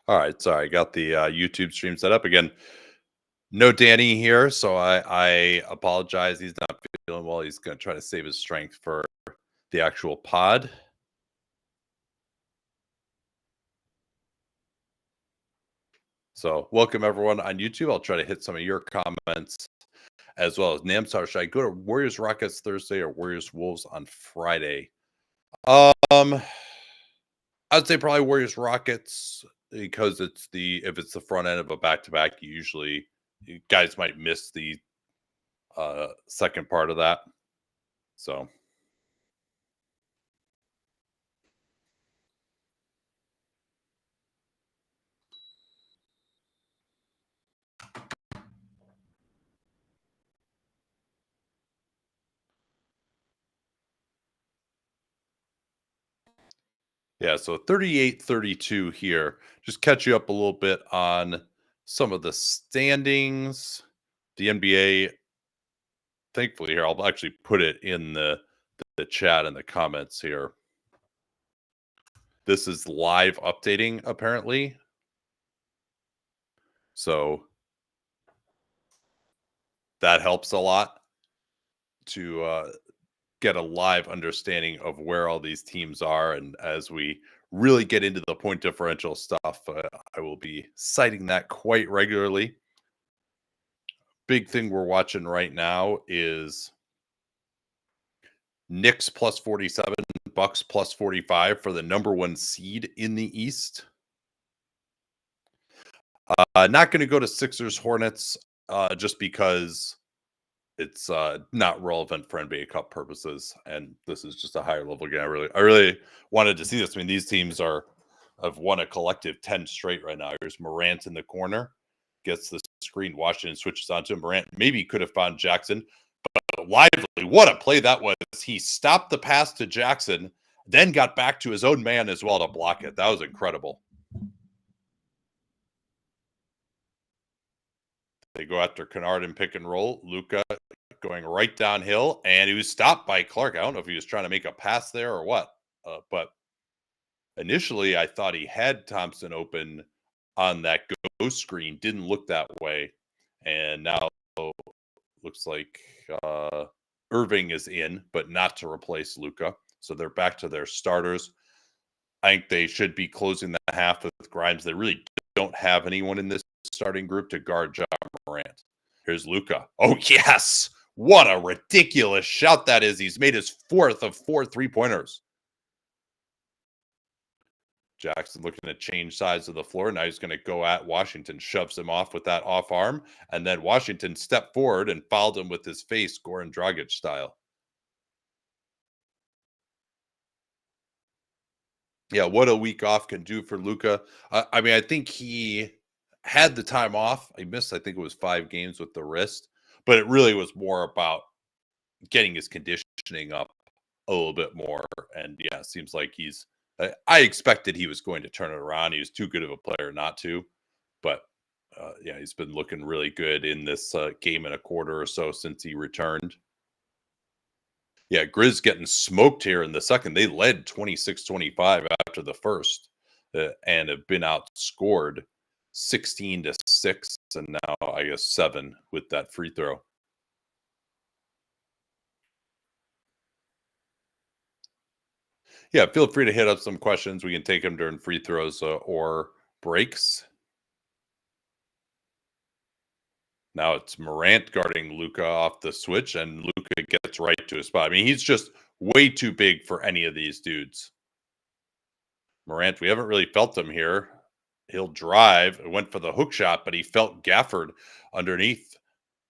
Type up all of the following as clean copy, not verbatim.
All right, sorry, I got the YouTube stream set up again. No Danny here, so I apologize. He's not feeling well. He's going to try to save his strength for the actual pod. So, welcome everyone on YouTube. I'll try to hit some of your comments as well as Namsar. Should I go to Warriors Rockets Thursday or Warriors Wolves on Friday? I'd say probably Warriors Rockets because if it's the front end of a back to back, usually you guys might miss the second part of that. So yeah, so 38-32 here. Just catch you up a little bit on some of the standings. The NBA, thankfully here, I'll actually put it in the chat and the comments here. This is live updating apparently. So that helps a lot to get a live understanding of where all these teams are. And as we really get into the point differential stuff, I will be citing that quite regularly. Big thing we're watching right now is Knicks plus 47, Bucks plus 45 for the number one seed in the East. Not going to go to Sixers Hornets just because it's not relevant for NBA Cup purposes, and this is just a higher level game. I really wanted to see this. I mean, these teams have won a collective 10 straight right now. Here's Morant in the corner, gets the screen. Washington switches onto him. Morant maybe could have found Jackson, but Lively, what a play that was! He stopped the pass to Jackson, then got back to his own man as well to block it. That was incredible. They go after Kennard and pick and roll. Luka going right downhill, and he was stopped by Clark. I don't know if he was trying to make a pass there or what, but initially I thought he had Thompson open on that go screen. Didn't look that way, and now looks like Irving is in, but not to replace Luka. So they're back to their starters. I think they should be closing the half with Grimes. They really don't have anyone in this starting group to guard Ja Morant. Here's Luka. Oh, yes. What a ridiculous shot that is. He's made his fourth of 4 3-pointers. Jackson looking to change sides of the floor. Now he's going to go at Washington. Shoves him off with that off arm. And then Washington stepped forward and fouled him with his face, Goran Dragic style. Yeah, what a week off can do for Luka. I mean, I think he had the time off. He missed, I think it was 5 games with the wrist, but it really was more about getting his conditioning up a little bit more. And yeah, it seems like I expected he was going to turn it around. He was too good of a player not to, but yeah, he's been looking really good in this game and a quarter or so since he returned. Yeah, Grizz getting smoked here in the second. They led 26-25 after the first and have been outscored 16-6 and now I guess 7 with that free throw. Yeah, feel free to hit up some questions. We can take them during free throws or breaks. Now it's Morant guarding Luka off the switch, and Luka gets right to his spot. I mean, he's just way too big for any of these dudes. Morant, we haven't really felt him here. He'll drive. It went for the hook shot, but he felt Gafford underneath.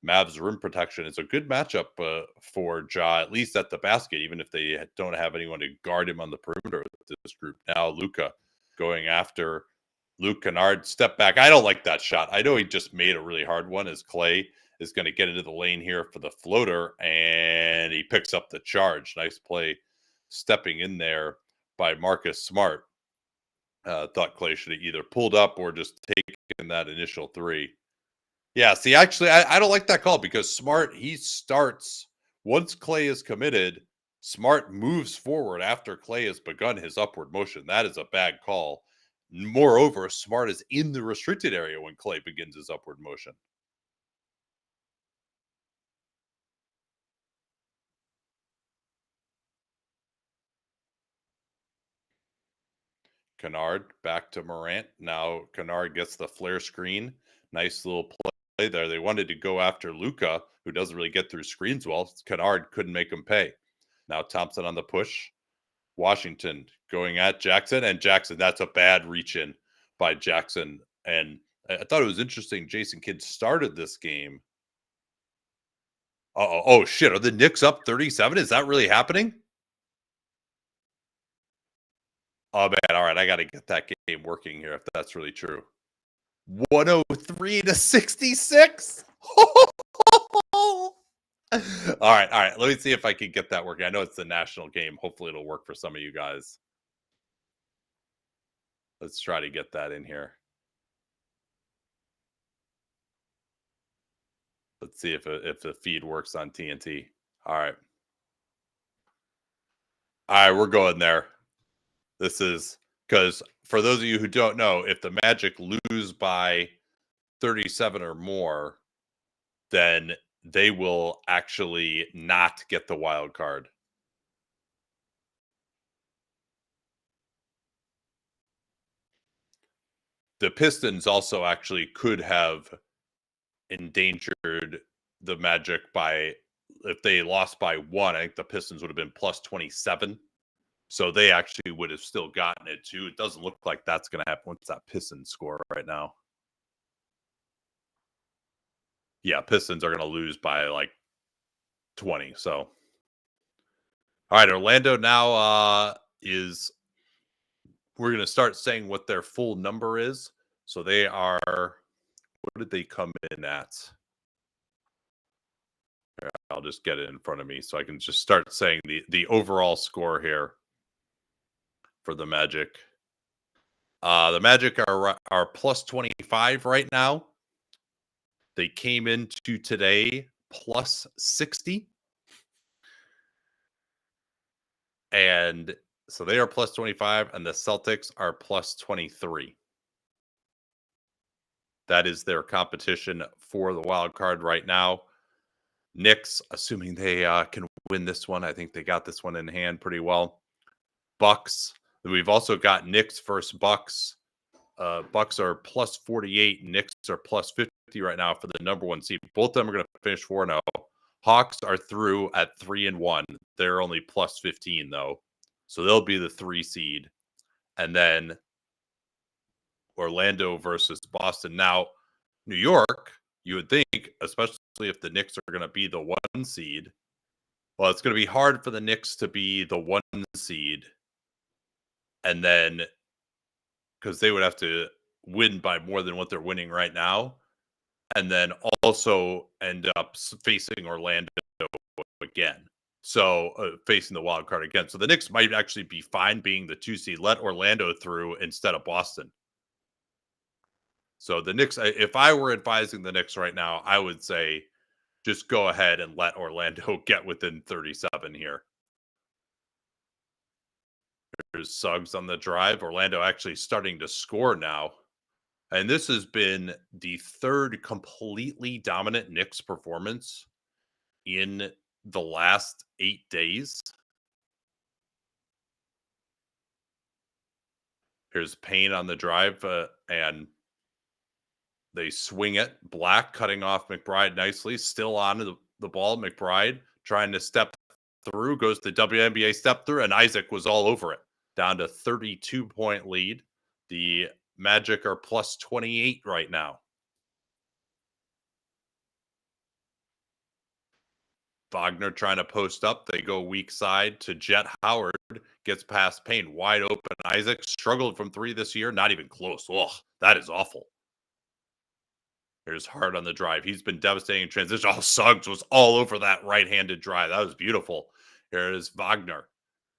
Mavs rim protection. It's a good matchup for Ja, at least at the basket, even if they don't have anyone to guard him on the perimeter with this group. Now Luka going after Luke Kennard. Step back. I don't like that shot. I know he just made a really hard one as Clay is going to get into the lane here for the floater, and he picks up the charge. Nice play stepping in there by Marcus Smart. Thought Clay should have either pulled up or just taken that initial three. Yeah, see, actually, I don't like that call because Smart, he starts once Clay is committed. Smart moves forward after Clay has begun his upward motion. That is a bad call. Moreover, Smart is in the restricted area when Clay begins his upward motion. Kennard back to Morant. Now Kennard gets the flare screen. Nice little play there. They wanted to go after Luka, who doesn't really get through screens well. Kennard couldn't make him pay. Now Thompson on the push. Washington going at Jackson, and Jackson, that's a bad reach in by Jackson. And I thought it was interesting. Jason Kidd started this game. Oh shit. Are the Knicks up 37? Is that really happening? Oh man, all right. I got to get that game working here if that's really true. 103 to 66. All right. Let me see if I can get that working. I know it's the national game. Hopefully it'll work for some of you guys. Let's try to get that in here. Let's see if the feed works on TNT. All right, we're going there. This is because for those of you who don't know, if the Magic lose by 37 or more, then they will actually not get the wild card. The Pistons also actually could have endangered the Magic by, if they lost by 1, I think the Pistons would have been plus 27. So they actually would have still gotten it too. It doesn't look like that's going to happen. What's that Pistons score right now? Yeah, Pistons are going to lose by like 20. So, all right, Orlando now is, we're going to start saying what their full number is. So they are, what did they come in at? Here, I'll just get it in front of me so I can just start saying the overall score here for the Magic. The Magic are plus 25 right now. They came into today plus 60. And so they are plus 25, and the Celtics are plus 23. That is their competition for the wild card right now. Knicks, assuming they can win this one, I think they got this one in hand pretty well. Bucks, we've also got Knicks versus Bucks. Bucks are plus 48. Knicks are plus 50 right now for the number 1 seed. Both of them are going to finish 4-0. Hawks are through at 3-1. They're only plus 15 though, so they'll be the 3 seed. And then Orlando versus Boston. Now, New York, you would think, especially if the Knicks are going to be the 1 seed, well, it's going to be hard for the Knicks to be the 1 seed, and then because they would have to win by more than what they're winning right now, and then also end up facing Orlando again. So facing the wild card again. So the Knicks might actually be fine being the 2 seed. Let Orlando through instead of Boston. So the Knicks, if I were advising the Knicks right now, I would say just go ahead and let Orlando get within 37 here. There's Suggs on the drive. Orlando actually starting to score now. And this has been the 3rd completely dominant Knicks performance in the last 8 days. Here's Payne on the drive, and they swing it. Black cutting off McBride nicely. Still on the ball. McBride trying to step through. Goes to WNBA step through, and Isaac was all over it. Down to 32-point lead. The Magic are plus 28 right now. Wagner trying to post up. They go weak side to Jet Howard. Gets past Payne. Wide open. Isaac struggled from 3 this year. Not even close. Ugh, that is awful. Here's Hart on the drive. He's been devastating in transition. Oh, Suggs was all over that right-handed drive. That was beautiful. Here is Wagner.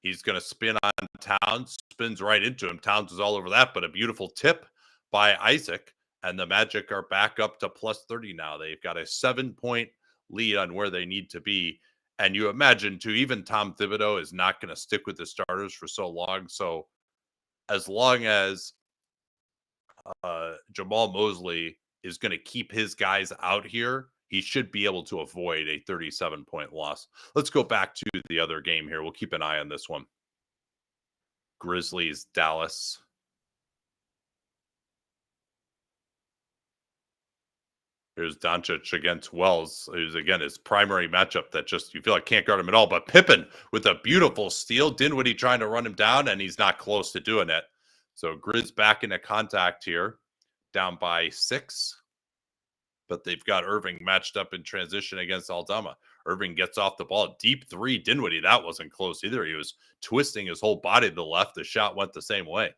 He's going to spin on Towns. Spins right into him. Towns is all over that, but a beautiful tip by Isaac. And the Magic are back up to plus 30 now. They've got a 7-point lead on where they need to be. And you imagine, too, even Tom Thibodeau is not going to stick with the starters for so long. So as long as Jamal Mosley is going to keep his guys out here, he should be able to avoid a 37-point loss. Let's go back to the other game here. We'll keep an eye on this one. Grizzlies, Dallas. Here's Doncic against Wells. It was, again, his primary matchup that just, you feel like can't guard him at all. But Pippen with a beautiful steal. Dinwiddie trying to run him down, and he's not close to doing it. So Grizz back into contact here, down by 6. But they've got Irving matched up in transition against Aldama. Irving gets off the ball. Deep three. Dinwiddie, that wasn't close either. He was twisting his whole body to the left. The shot went the same way.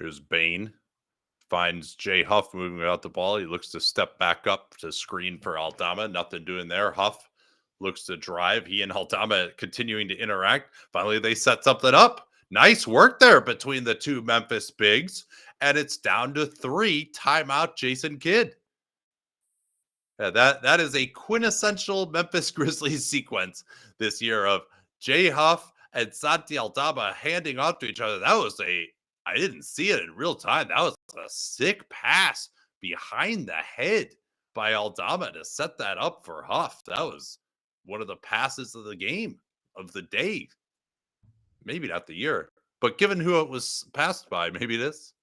Here's Bain. Finds Jay Huff moving without the ball. He looks to step back up to screen for Aldama. Nothing doing there. Huff looks to drive. He and Aldama continuing to interact. Finally, they set something up. Nice work there between the two Memphis bigs. And it's down to 3. Timeout, Jason Kidd. Yeah, that is a quintessential Memphis Grizzlies sequence this year of Jay Huff and Santi Aldama handing off to each other. That was I didn't see it in real time. That was a sick pass behind the head by Aldama to set that up for Huff. That was one of the passes of the game, of the day. Maybe not the year, but given who it was passed by, maybe it is.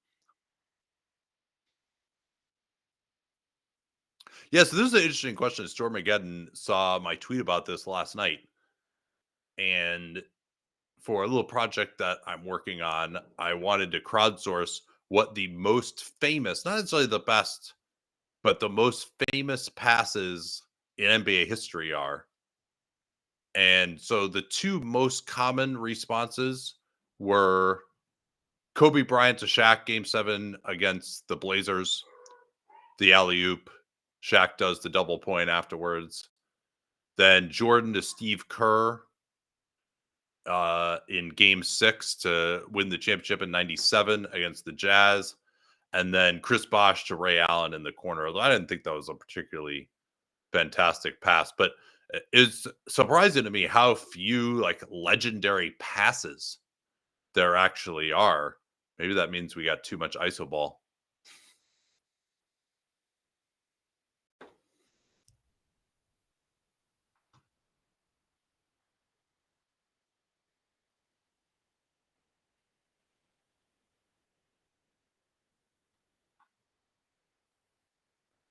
Yeah, so this is an interesting question. Stormageddon saw my tweet about this last night. And for a little project that I'm working on, I wanted to crowdsource what the most famous, not necessarily the best, but the most famous passes in NBA history are. And so the two most common responses were Kobe Bryant to Shaq, Game 7 against the Blazers, the alley-oop. Shaq does the double point afterwards. Then Jordan to Steve Kerr in Game 6 to win the championship in '97 against the Jazz. And then Chris Bosh to Ray Allen in the corner. Although I didn't think that was a particularly fantastic pass, but it's surprising to me how few like legendary passes there actually are. Maybe that means we got too much iso ball.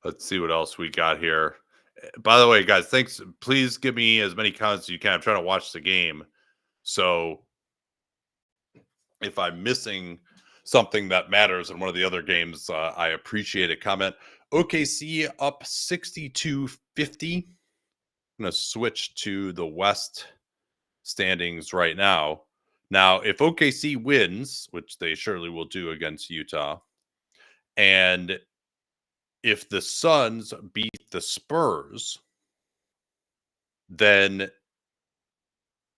Let's see what else we got here. By the way, guys, thanks. Please give me as many comments as you can. I'm trying to watch the game. So if I'm missing something that matters in one of the other games, I appreciate a comment. OKC up 62-50. I'm going to switch to the West standings right now. Now, if OKC wins, which they surely will do against Utah, and if the Suns beat the Spurs, then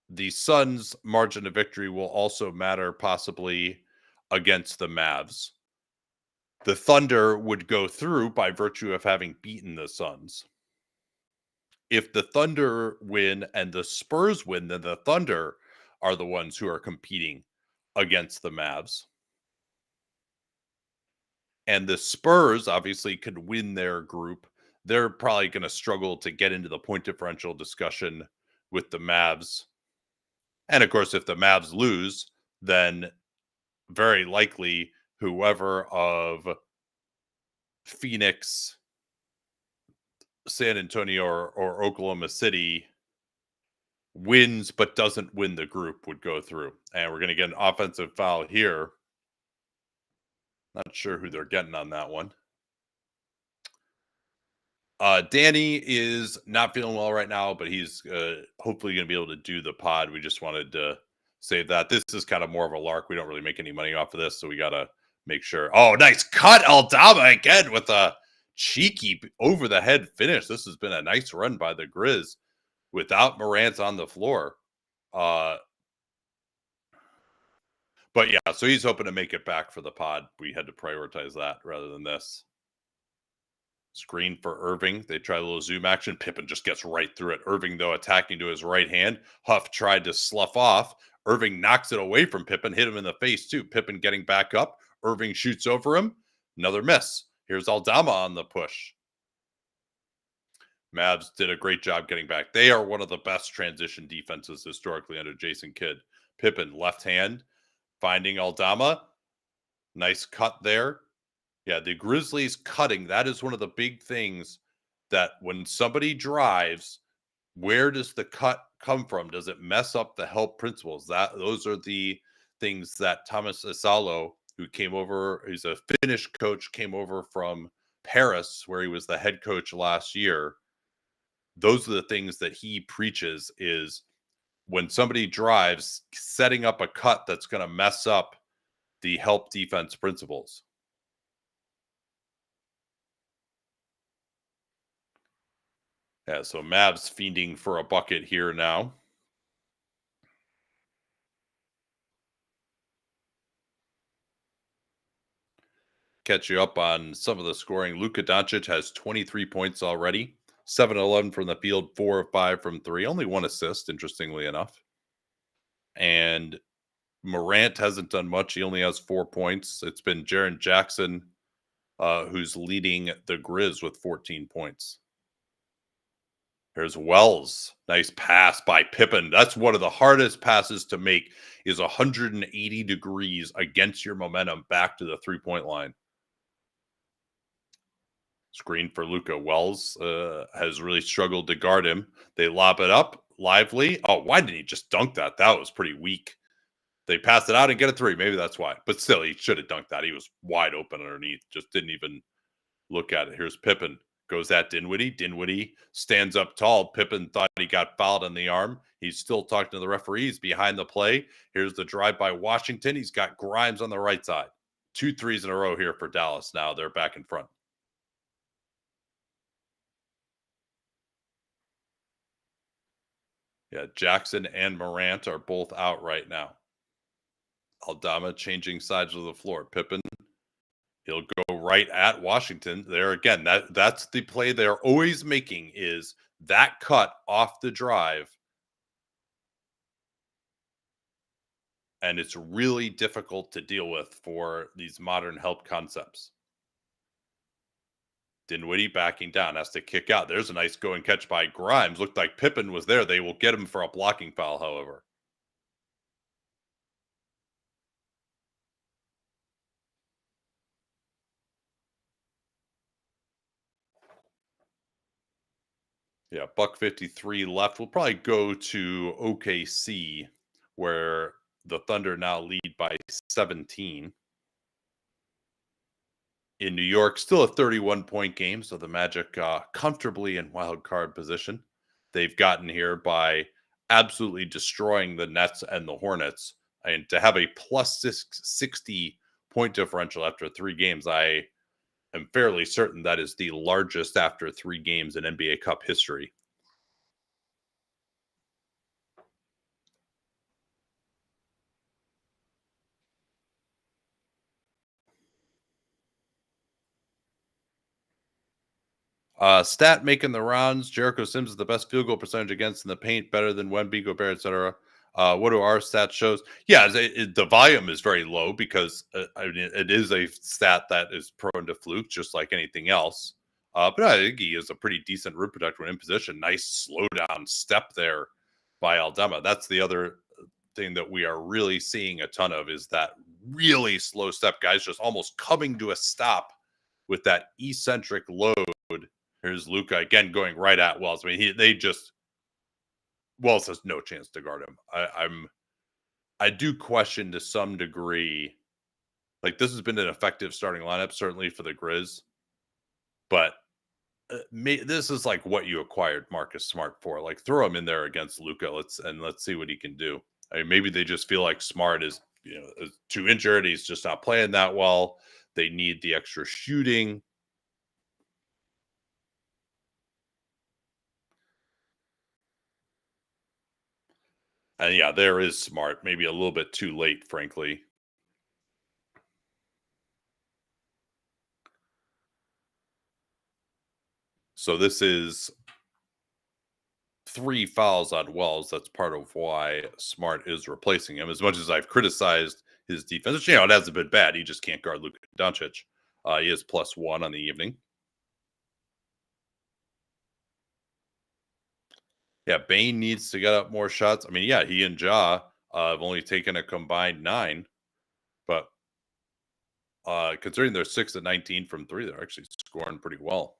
the Suns' margin of victory will also matter possibly against the Mavs. The Thunder would go through by virtue of having beaten the Suns. If the Thunder win and the Spurs win, then the Thunder are the ones who are competing against the Mavs. And the Spurs obviously could win their group. They're probably going to struggle to get into the point differential discussion with the Mavs. And of course, if the Mavs lose, then very likely whoever of Phoenix, San Antonio, or Oklahoma City wins but doesn't win the group would go through. And we're going to get an offensive foul here. Not sure who they're getting on that one. Danny is not feeling well right now, but he's hopefully going to be able to do the pod. We just wanted to save that. This is kind of more of a lark. We don't really make any money off of this, so we got to make sure. Oh, nice cut. Aldama again with a cheeky over-the-head finish. This has been a nice run by the Grizz without Morant on the floor. But yeah, so he's hoping to make it back for the pod. We had to prioritize that rather than this. Screen for Irving. They try a little zoom action. Pippen just gets right through it. Irving, though, attacking to his right hand. Huff tried to slough off. Irving knocks it away from Pippen, hit him in the face, too. Pippen getting back up. Irving shoots over him. Another miss. Here's Aldama on the push. Mavs did a great job getting back. They are one of the best transition defenses historically under Jason Kidd. Pippen, left hand, finding Aldama. Nice cut there. Yeah, the Grizzlies cutting, that is one of the big things that when somebody drives, where does the cut come from? Does it mess up the help principles? Those are the things that Thomas Asalo, who came over, he's a Finnish coach, came over from Paris, where he was the head coach last year. Those are the things that he preaches is when somebody drives, setting up a cut that's going to mess up the help defense principles. Yeah, so Mavs fiending for a bucket here now. Catch you up on some of the scoring. Luka Doncic has 23 points already, 7-11 from the field, 4 of 5 from three, only one assist, interestingly enough. And Morant hasn't done much. He only has 4 points. It's been Jaren Jackson who's leading the Grizz with 14 points. There's Wells. Nice pass by Pippen. That's one of the hardest passes to make is 180 degrees against your momentum back to the three-point line. Screen for Luka. Wells has really struggled to guard him. They lob it up. Lively. Oh, why didn't he just dunk that? That was pretty weak. They pass it out and get a three. Maybe that's why. But still, he should have dunked that. He was wide open underneath. Just didn't even look at it. Here's Pippen. Goes at Dinwiddie. Dinwiddie stands up tall. Pippen thought he got fouled on the arm. He's still talking to the referees behind the play. Here's the drive by Washington. He's got Grimes on the right side. 2 threes in a row here for Dallas. Now they're back in front. Yeah, Jackson and Morant are both out right now. Aldama changing sides of the floor. Pippen, he'll go right at Washington. There again, that's the play they're always making is that cut off the drive. And it's really difficult to deal with for these modern help concepts. Dinwiddie backing down, has to kick out. There's a nice go and catch by Grimes. Looked like Pippen was there. They will get him for a blocking foul, however. Yeah, buck 53 left. We'll probably go to OKC, where the Thunder now lead by 17. In New York, still a 31-point game, so the Magic comfortably in wild card position. They've gotten here by absolutely destroying the Nets and the Hornets. And to have a plus 60 point differential after 3 games, I am fairly certain that is the largest after 3 games in NBA Cup history. Stat making the rounds. Jericho Sims is the best field goal percentage against in the paint, better than Wemby, Gobert, etc. What do our stats shows? Yeah, the volume is very low because I mean, it is a stat that is prone to fluke, just like anything else. But I think he is a pretty decent rim protector when in position. Nice slow down step there by Aldama. That's the other thing that we are really seeing a ton of is that really slow step. Guys just almost coming to a stop with that eccentric load. Here's Luka again going right at Wells. I mean, Wells has no chance to guard him. I do question to some degree, like this has been an effective starting lineup certainly for the Grizz, but this is like what you acquired Marcus Smart for. Like throw him in there against Luka. Let's see what he can do. I mean, maybe they just feel like Smart is is too injured. He's just not playing that well. They need the extra shooting. And yeah, there is Smart. Maybe a little bit too late, frankly. So this is 3 fouls on Wells. That's part of why Smart is replacing him. As much as I've criticized his defense, it hasn't been bad. He just can't guard Luka Doncic. He is +1 on the evening. Yeah, Bane needs to get up more shots. I mean, yeah, he and Ja have only taken a combined 9, but considering they're 6 at 19 from 3, they're actually scoring pretty well.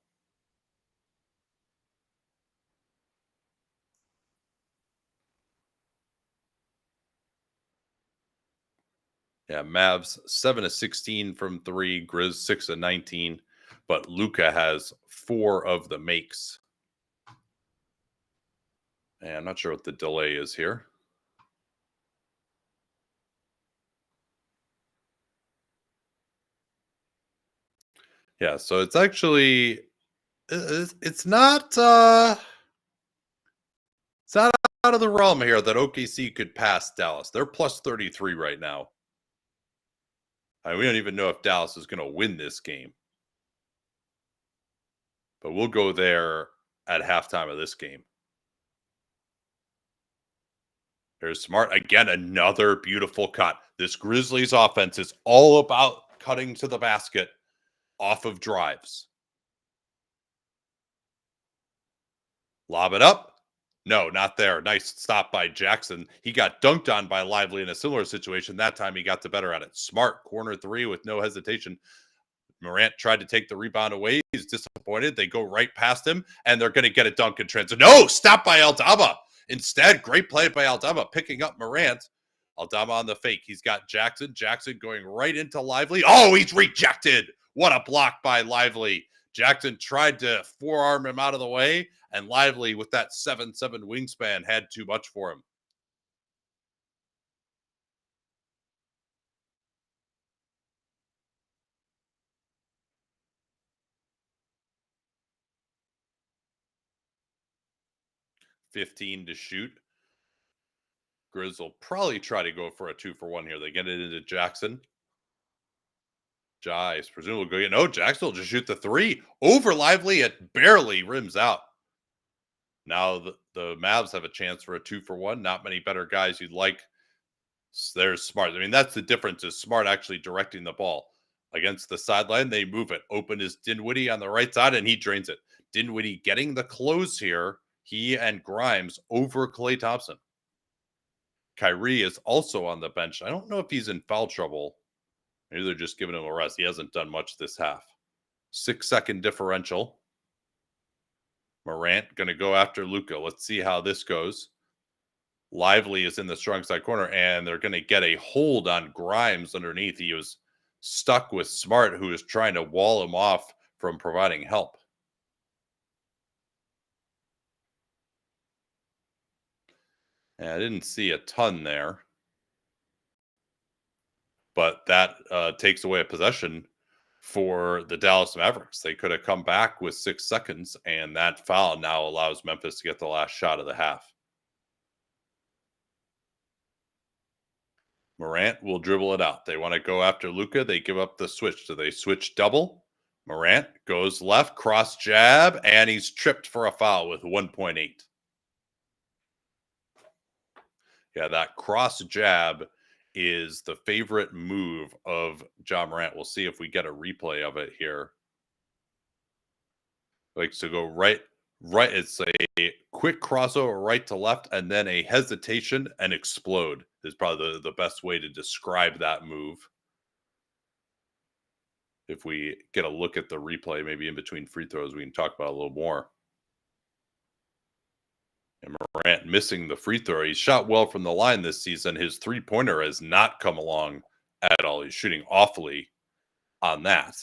Yeah, Mavs 7 of 16 from 3, Grizz 6 of 19, but Luka has 4 of the makes. And I'm not sure what the delay is here. Yeah, so it's actually it's not out of the realm here that OKC could pass Dallas. They're +33 right now. We don't even know if Dallas is going to win this game. But we'll go there at halftime of this game. There's Smart. Again, another beautiful cut. This Grizzlies offense is all about cutting to the basket off of drives. Lob it up. No, not there. Nice stop by Jackson. He got dunked on by Lively in a similar situation. That time he got the better at it. Smart, corner 3 with no hesitation. Morant tried to take the rebound away. He's disappointed. They go right past him, and they're going to get a dunk in transit. No, stop by Aldama. Instead, great play by Aldama, picking up Morant. Aldama on the fake. He's got Jackson. Jackson going right into Lively. Oh, he's rejected. What a block by Lively. Jackson tried to forearm him out of the way, and Lively, with that 7'7" wingspan, had too much for him. $15 to shoot. Grizz will probably try to go for a 2-for-1 here. They get it into Jackson. Jais presumably go get no. Jackson will just shoot the 3 over Lively. It barely rims out. Now the Mavs have a chance for a 2-for-1. Not many better guys you'd like. There's Smart. I mean, that's the difference. Is Smart actually directing the ball against the sideline? They move it. Open is Dinwiddie on the right side, and he drains it. Dinwiddie getting the close here. He and Grimes over Klay Thompson. Kyrie is also on the bench. I don't know if he's in foul trouble. Maybe they're just giving him a rest. He hasn't done much this half. 6-second differential. Morant going to go after Luka. Let's see how this goes. Lively is in the strong side corner, and they're going to get a hold on Grimes underneath. He was stuck with Smart, who is trying to wall him off from providing help. And I didn't see a ton there. But that takes away a possession for the Dallas Mavericks. They could have come back with 6 seconds, and that foul now allows Memphis to get the last shot of the half. Morant will dribble it out. They want to go after Luka. They give up the switch. Do they switch double? Morant goes left, cross jab, and he's tripped for a foul with 1.8. Yeah, that cross jab is the favorite move of Ja Morant. We'll see if we get a replay of it here. Like, so go right. It's a quick crossover right to left, and then a hesitation and explode is probably the best way to describe that move. If we get a look at the replay, maybe in between free throws, we can talk about it a little more. And Morant missing the free throw. He's shot well from the line this season. His three-pointer has not come along at all. He's shooting awfully on that.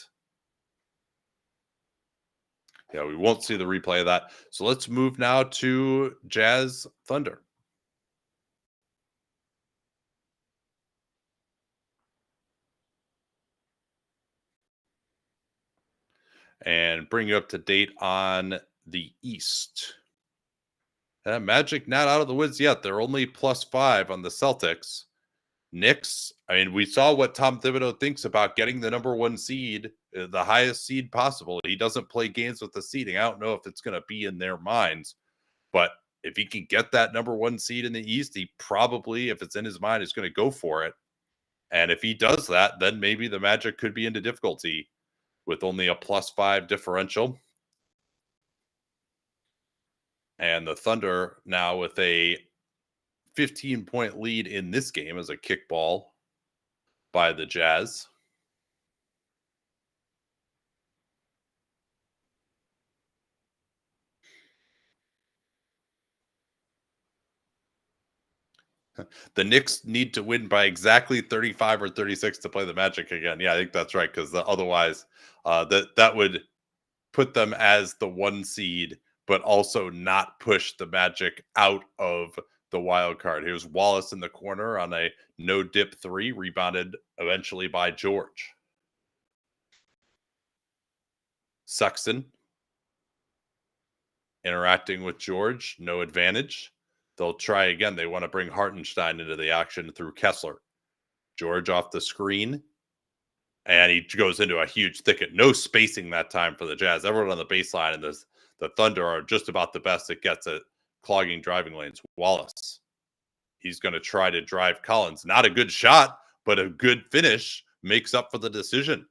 Yeah, we won't see the replay of that. So let's move now to Jazz Thunder. And bring you up to date on the East. Magic not out of the woods yet. They're only +5 on the Celtics. Knicks, I mean, we saw what Tom Thibodeau thinks about getting the number 1 seed the highest seed possible. He doesn't play games with the seeding. I don't know if it's going to be in their minds, but if he can get that number one seed in the East, he probably, if it's in his mind, is going to go for it. And if he does that, then maybe the Magic could be into difficulty with only a +5 differential. And the Thunder now with a 15-point lead in this game as a kickball by the Jazz. The Knicks need to win by exactly 35 or 36 to play the Magic again. Yeah, I think that's right, because otherwise that would put them as the one seed, but also not push the Magic out of the wild card. Here's Wallace in the corner on a no dip three, rebounded eventually by George. Sexton interacting with George, no advantage. They'll try again. They want to bring Hartenstein into the action through Kessler. George off the screen, and he goes into a huge thicket. No spacing that time for the Jazz. Everyone on the baseline, and the Thunder are just about the best it gets at clogging driving lanes. Wallace, he's going to try to drive Collins. Not a good shot, but a good finish makes up for the decision.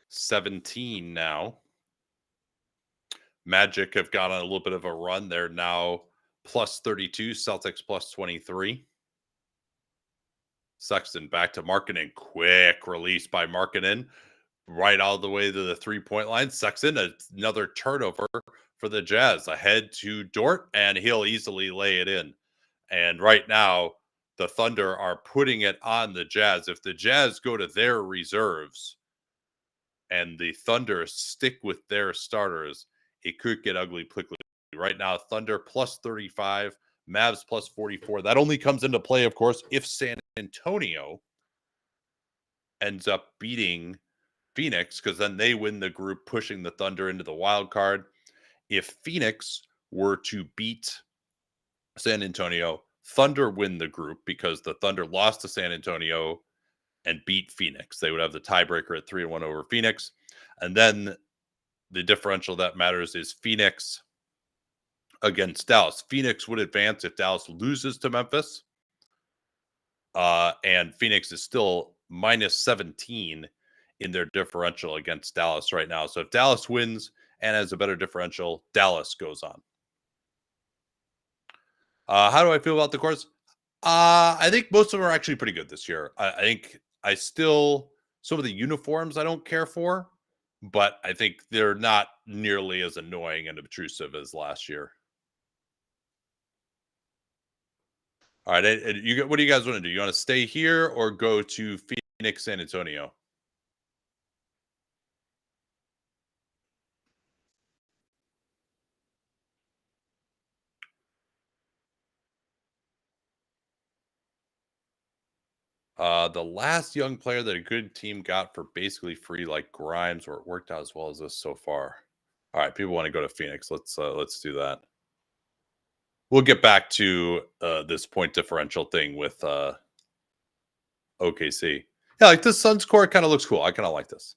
$17 now. Magic have got on a little bit of a run. They're now +32, Celtics +23. Sexton back to Markkanen. Quick release by Markkanen. Right all the way to the 3-point line. Sexton, another turnover for the Jazz. Ahead to Dort, and he'll easily lay it in. And right now, the Thunder are putting it on the Jazz. If the Jazz go to their reserves and the Thunder stick with their starters, it could get ugly quickly. Right now, Thunder +35, Mavs +44. That only comes into play, of course, if San Antonio ends up beating Phoenix, because then they win the group, pushing the Thunder into the wild card. If Phoenix were to beat San Antonio, Thunder win the group because the Thunder lost to San Antonio and beat Phoenix. They would have the tiebreaker at 3-1 over Phoenix. And then the differential that matters is Phoenix against Dallas. Phoenix would advance if Dallas loses to Memphis. And Phoenix is still -17 in their differential against Dallas right now. So if Dallas wins and has a better differential, Dallas goes on. How do I feel about the course? I think most of them are actually pretty good this year. I think some of the uniforms I don't care for, but I think they're not nearly as annoying and obtrusive as last year. All right, what do you guys want to do? You want to stay here or go to Phoenix, San Antonio? The last young player that a good team got for basically free, like Grimes, or it worked out as well as this so far. All right, people want to go to Phoenix. Let's do that. We'll get back to this point differential thing with OKC. Yeah, like this Suns core kind of looks cool. I kind of like this.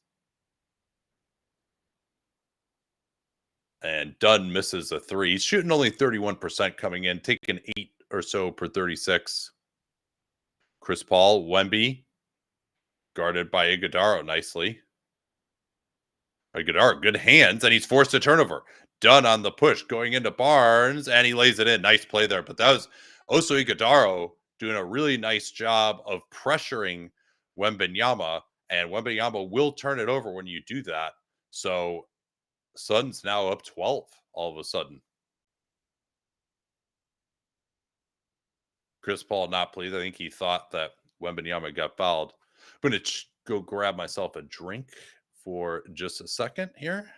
And Dunn misses a three. He's shooting only 31% coming in, taking 8 or so per 36. Chris Paul, Wemby, guarded by Iguodala nicely. Iguodala, good hands, and he's forced a turnover. Dunn on the push, going into Barnes, and he lays it in. Nice play there. But that was also Iguodala doing a really nice job of pressuring Wembanyama, and Wembanyama will turn it over when you do that. So Suns now up 12 all of a sudden. Chris Paul not pleased. I think he thought that Wembanyama got fouled. I'm going to go grab myself a drink for just a second here.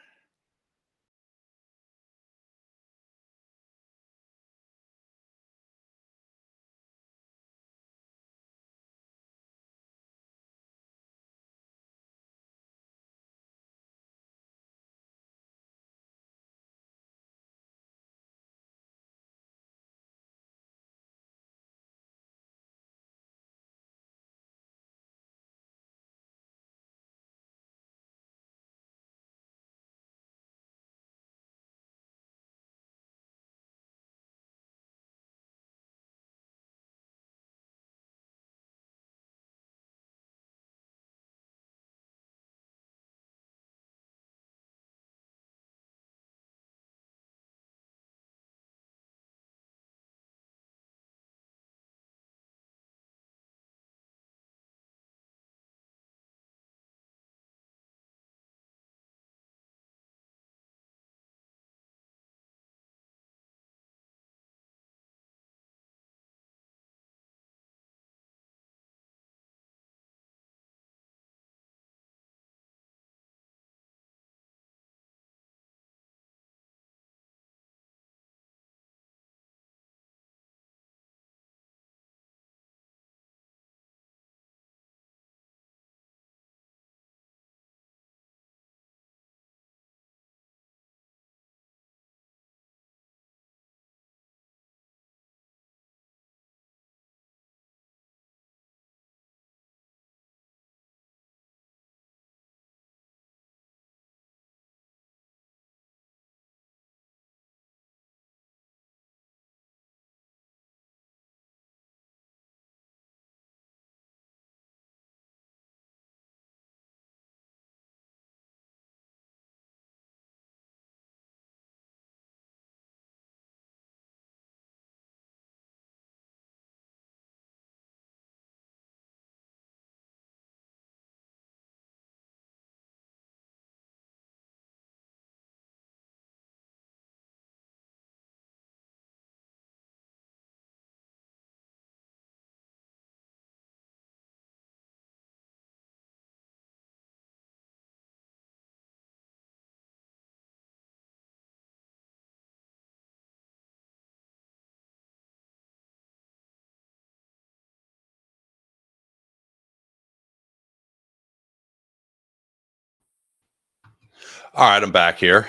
All right, I'm back here.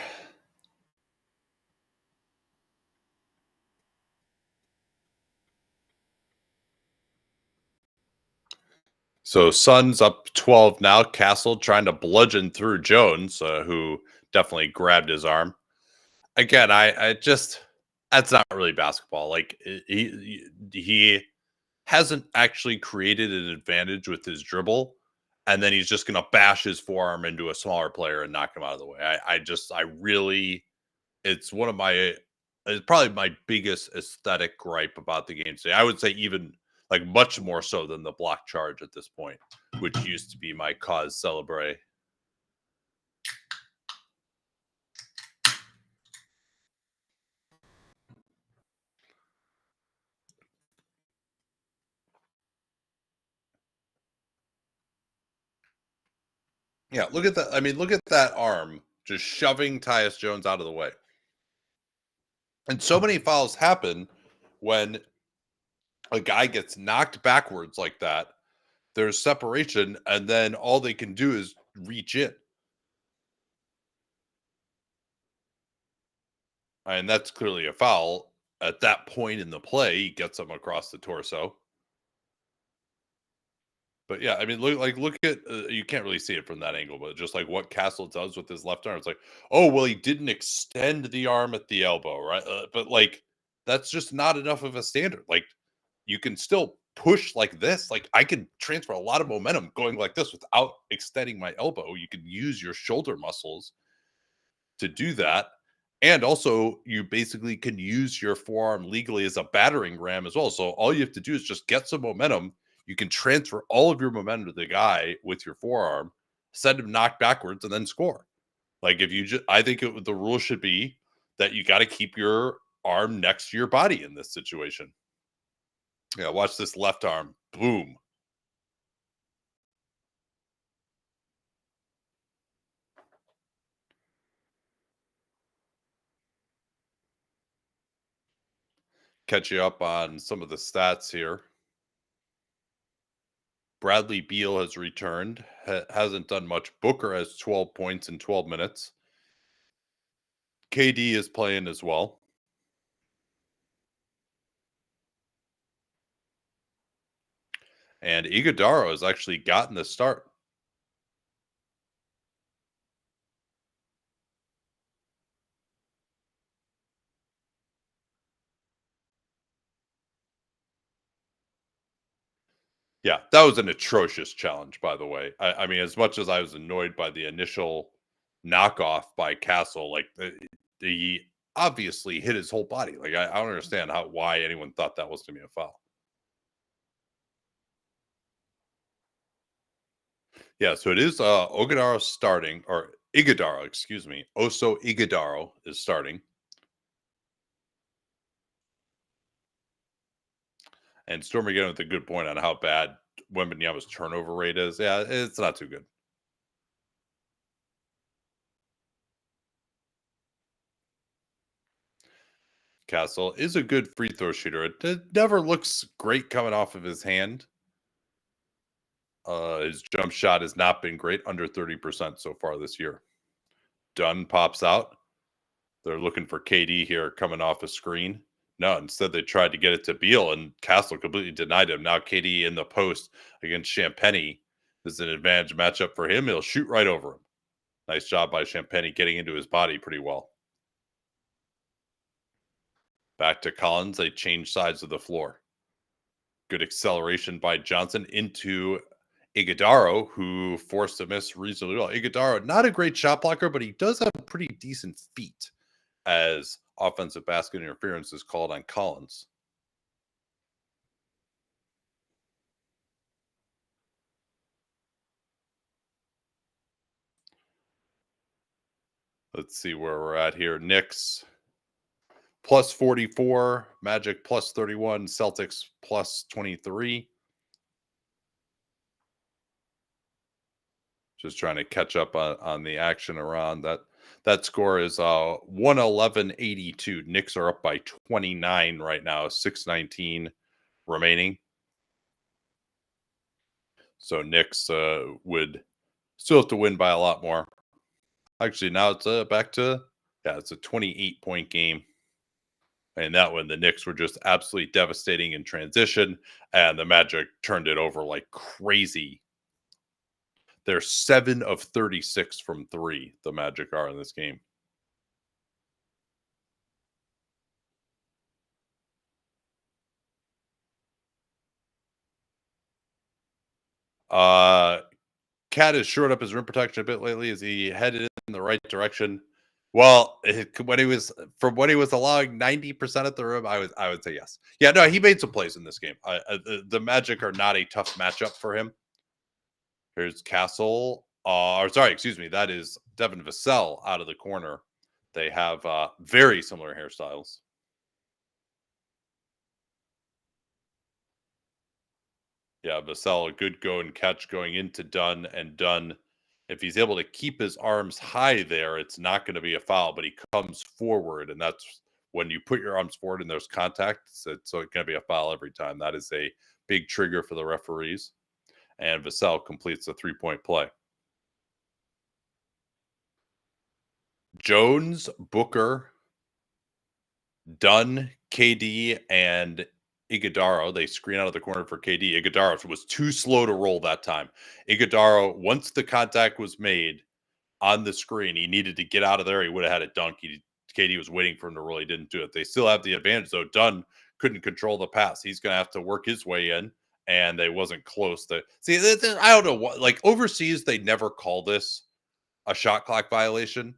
So Suns up 12 now. Castle trying to bludgeon through Jones, who definitely grabbed his arm. Again, I just that's not really basketball. Like he hasn't actually created an advantage with his dribble, and then he's just gonna bash his forearm into a smaller player and knock him out of the way. I really it's one of my it's probably my biggest aesthetic gripe about the game today. I would say even like much more so than the block charge at this point, which used to be my cause celebre. Yeah, look at that. I mean, look at that arm just shoving Tyus Jones out of the way. And so many fouls happen when a guy gets knocked backwards like that. There's separation, and then all they can do is reach in. And that's clearly a foul. At that point in the play, he gets him across the torso. But yeah, I mean, look at you can't really see it from that angle, but just like what Castle does with his left arm, it's like, oh well, he didn't extend the arm at the elbow, right? But like, that's just not enough of a standard. Like, you can still push like this. Like, I could transfer a lot of momentum going like this without extending my elbow. You can use your shoulder muscles to do that. And also, you basically can use your forearm legally as a battering ram as well. So all you have to do is just get some momentum. You can transfer all of your momentum to the guy with your forearm, send him knocked backwards, and then score. Like if you just, I think the rule should be that you got to keep your arm next to your body in this situation. Yeah, watch this left arm. Boom. Catch you up on some of the stats here. Bradley Beal has returned, hasn't done much. Booker has 12 points in 12 minutes. KD is playing as well. And Iguodala has actually gotten the start. Yeah, that was an atrocious challenge, by the way. I mean, as much as I was annoyed by the initial knockoff by Castle, like the obviously hit his whole body. Like I don't understand why anyone thought that was going to be a foul. Yeah, so it is Ogadaro starting or Iguodala, excuse me. Oso Iguodala is starting. And Storm again with a good point on how bad Wembanyama's turnover rate is. Yeah, it's not too good. Castle is a good free throw shooter. It never looks great coming off of his hand. His jump shot has not been great, under 30% so far this year. Dunn pops out. They're looking for KD here coming off a screen. No, instead they tried to get it to Beal, and Castle completely denied him. Now KD in the post against Champagny is an advantage matchup for him. He'll shoot right over him. Nice job by Champagny getting into his body pretty well. Back to Collins. They change sides of the floor. Good acceleration by Johnson into Iguodala, who forced a miss reasonably well. Iguodala, not a great shot blocker, but he does have pretty decent feet as offensive basket interference is called on Collins. Let's see where we're at here. Knicks plus 44, Magic plus 31, Celtics plus 23. Just trying to catch up on the action around that. That score is 111-82. Knicks are up by 29 right now, 6:19 remaining. So Knicks would still have to win by a lot more. Actually, now it's back to yeah, it's a 28-point game. And that one, the Knicks were just absolutely devastating in transition, and the Magic turned it over like crazy. They're 7 of 36 from three, the Magic are in this game. Uh Cat has shored up his rim protection a bit lately. Is he headed in the right direction? Well, when he was from what he was allowing 90% of the rim, I would say yes. Yeah, no, he made some plays in this game. The Magic are not a tough matchup for him. Here's Castle. Or sorry, excuse me. That is Devin Vassell out of the corner. They have very similar hairstyles. Yeah, Vassell, a good go and catch going into Dunn, and Dunn, if he's able to keep his arms high there, it's not going to be a foul, but he comes forward, and that's when you put your arms forward and there's contact, so it's going to be a foul every time. That is a big trigger for the referees, and Vassell completes a three-point play. Jones, Booker, Dunn, KD, and Iguodaro. They screen out of the corner for KD. Iguodaro was too slow to roll that time. Iguodaro, once the contact was made on the screen, he needed to get out of there. He would have had a dunk. KD was waiting for him to roll. He didn't do it. They still have the advantage, though. Dunn couldn't control the pass. He's going to have to work his way in, and they wasn't close. To see, I don't know what. Like overseas, they never call this a shot clock violation.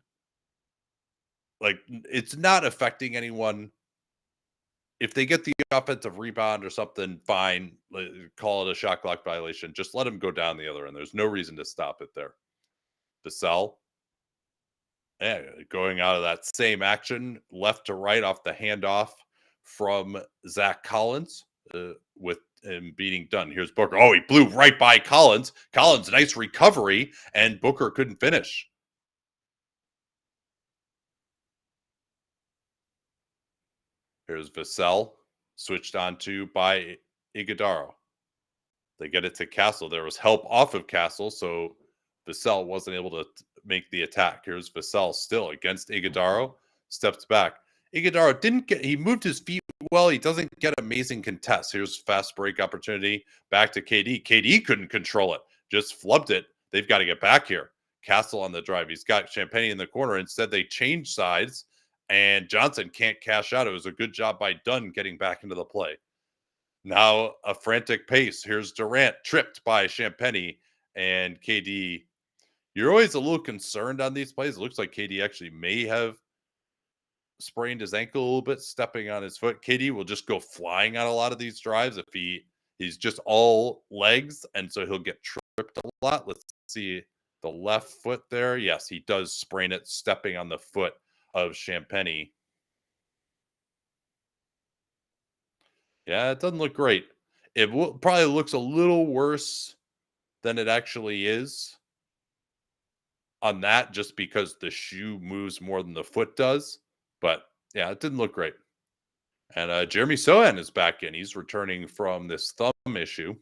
Like it's not affecting anyone. If they get the offensive rebound or something, fine. Call it a shot clock violation. Just let them go down the other end. There's no reason to stop it there. Vassell, yeah, going out of that same action, left to right off the handoff from Zach Collins, with him beating Dunn. Here's Booker. Oh, he blew right by Collins. Collins, nice recovery, and Booker couldn't finish. Here's Vassell, switched on to by Iguodaro. They get it to Castle. There was help off of Castle, so Vassell wasn't able to make the attack. Here's Vassell still against Iguodaro. Steps back. Iguodaro didn't get. He moved his feet well. He doesn't get amazing contests. Here's fast break opportunity. Back to KD. KD couldn't control it. Just flubbed it. They've got to get back here. Castle on the drive. He's got Champagne in the corner. Instead, they change sides, and Johnson can't cash out. It was a good job by Dunn getting back into the play. Now a frantic pace. Here's Durant tripped by Champagny and KD. You're always a little concerned on these plays. It looks like KD actually may have sprained his ankle a little bit, stepping on his foot. KD will just go flying on a lot of these drives if he's just all legs, and so he'll get tripped a lot. Let's see the left foot there. Yes, he does sprain it, stepping on the foot of Champagny. Yeah, it doesn't look great. It probably looks a little worse than it actually is on that, just because the shoe moves more than the foot does. But yeah, it didn't look great. And Jeremy Sohan is back in. He's returning from this thumb issue.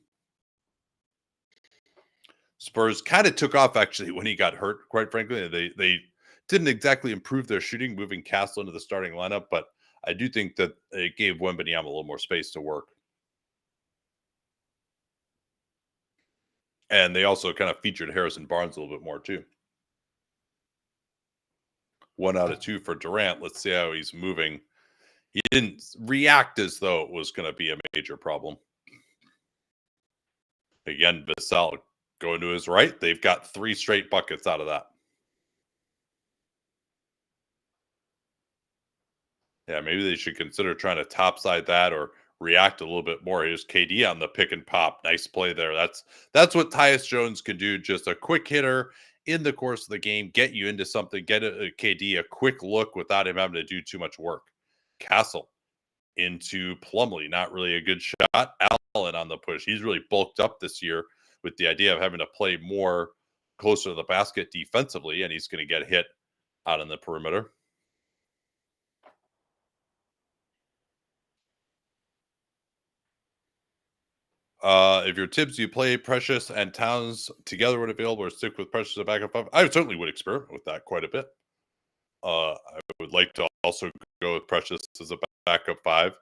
Spurs kind of took off actually when he got hurt, quite frankly. They didn't exactly improve their shooting, moving Castle into the starting lineup, but I do think that it gave Wembanyama a little more space to work. And they also kind of featured Harrison Barnes a little bit more too. 1 out of 2 for Durant. Let's see how he's moving. He didn't react as though it was going to be a major problem. Again, Vassell going to his right. They've got 3 straight buckets out of that. Yeah, maybe they should consider trying to topside that or react a little bit more. Here's KD on the pick and pop. Nice play there. That's what Tyus Jones can do. Just a quick hitter in the course of the game, get you into something, get a KD a quick look without him having to do too much work. Castle into Plumlee, not really a good shot. Allen on the push. He's really bulked up this year with the idea of having to play more closer to the basket defensively, and he's going to get hit out on the perimeter. If you're Tibbs, you play Precious and Towns together when available, or stick with Precious as a backup five. I certainly would experiment with that quite a bit. I would like to also go with Precious as a backup five.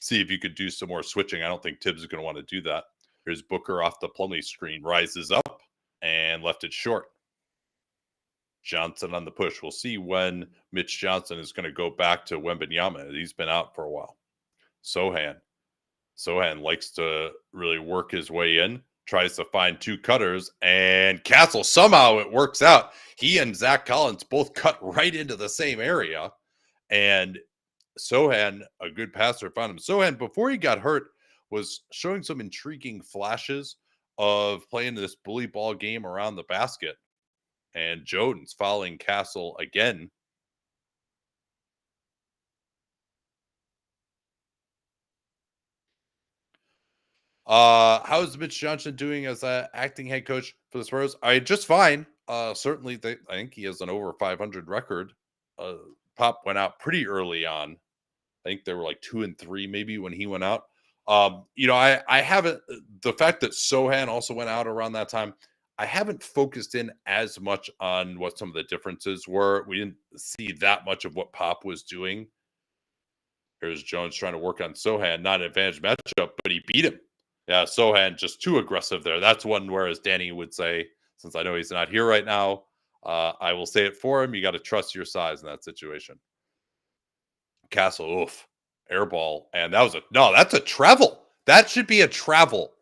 See if you could do some more switching. I don't think Tibbs is going to want to do that. Here's Booker off the Plumlee screen, rises up and left it short. Johnson on the push. We'll see when Mitch Johnson is going to go back to Wembanyama. He's been out for a while. Sohan likes to really work his way in, tries to find two cutters, and Castle, somehow it works out. He and Zach Collins both cut right into the same area, and Sohan, a good passer, found him. Sohan, before he got hurt, was showing some intriguing flashes of playing this bully ball game around the basket. And Jones fouling Castle again. How's Mitch Johnson doing as a acting head coach for the Spurs? Just fine. Certainly, I think he has an over 500 record. Pop went out pretty early on. I think they were like 2-3 maybe when he went out. I haven't, the fact that Sohan also went out around that time, I haven't focused in as much on what some of the differences were. We didn't see that much of what Pop was doing. Here's Jones trying to work on Sohan, not an advantage matchup, but he beat him. Yeah, Sohan just too aggressive there. That's one where, as Danny would say, since I know he's not here right now, I will say it for him. You got to trust your size in that situation. Castle, oof, air ball. And that's a travel. That should be a travel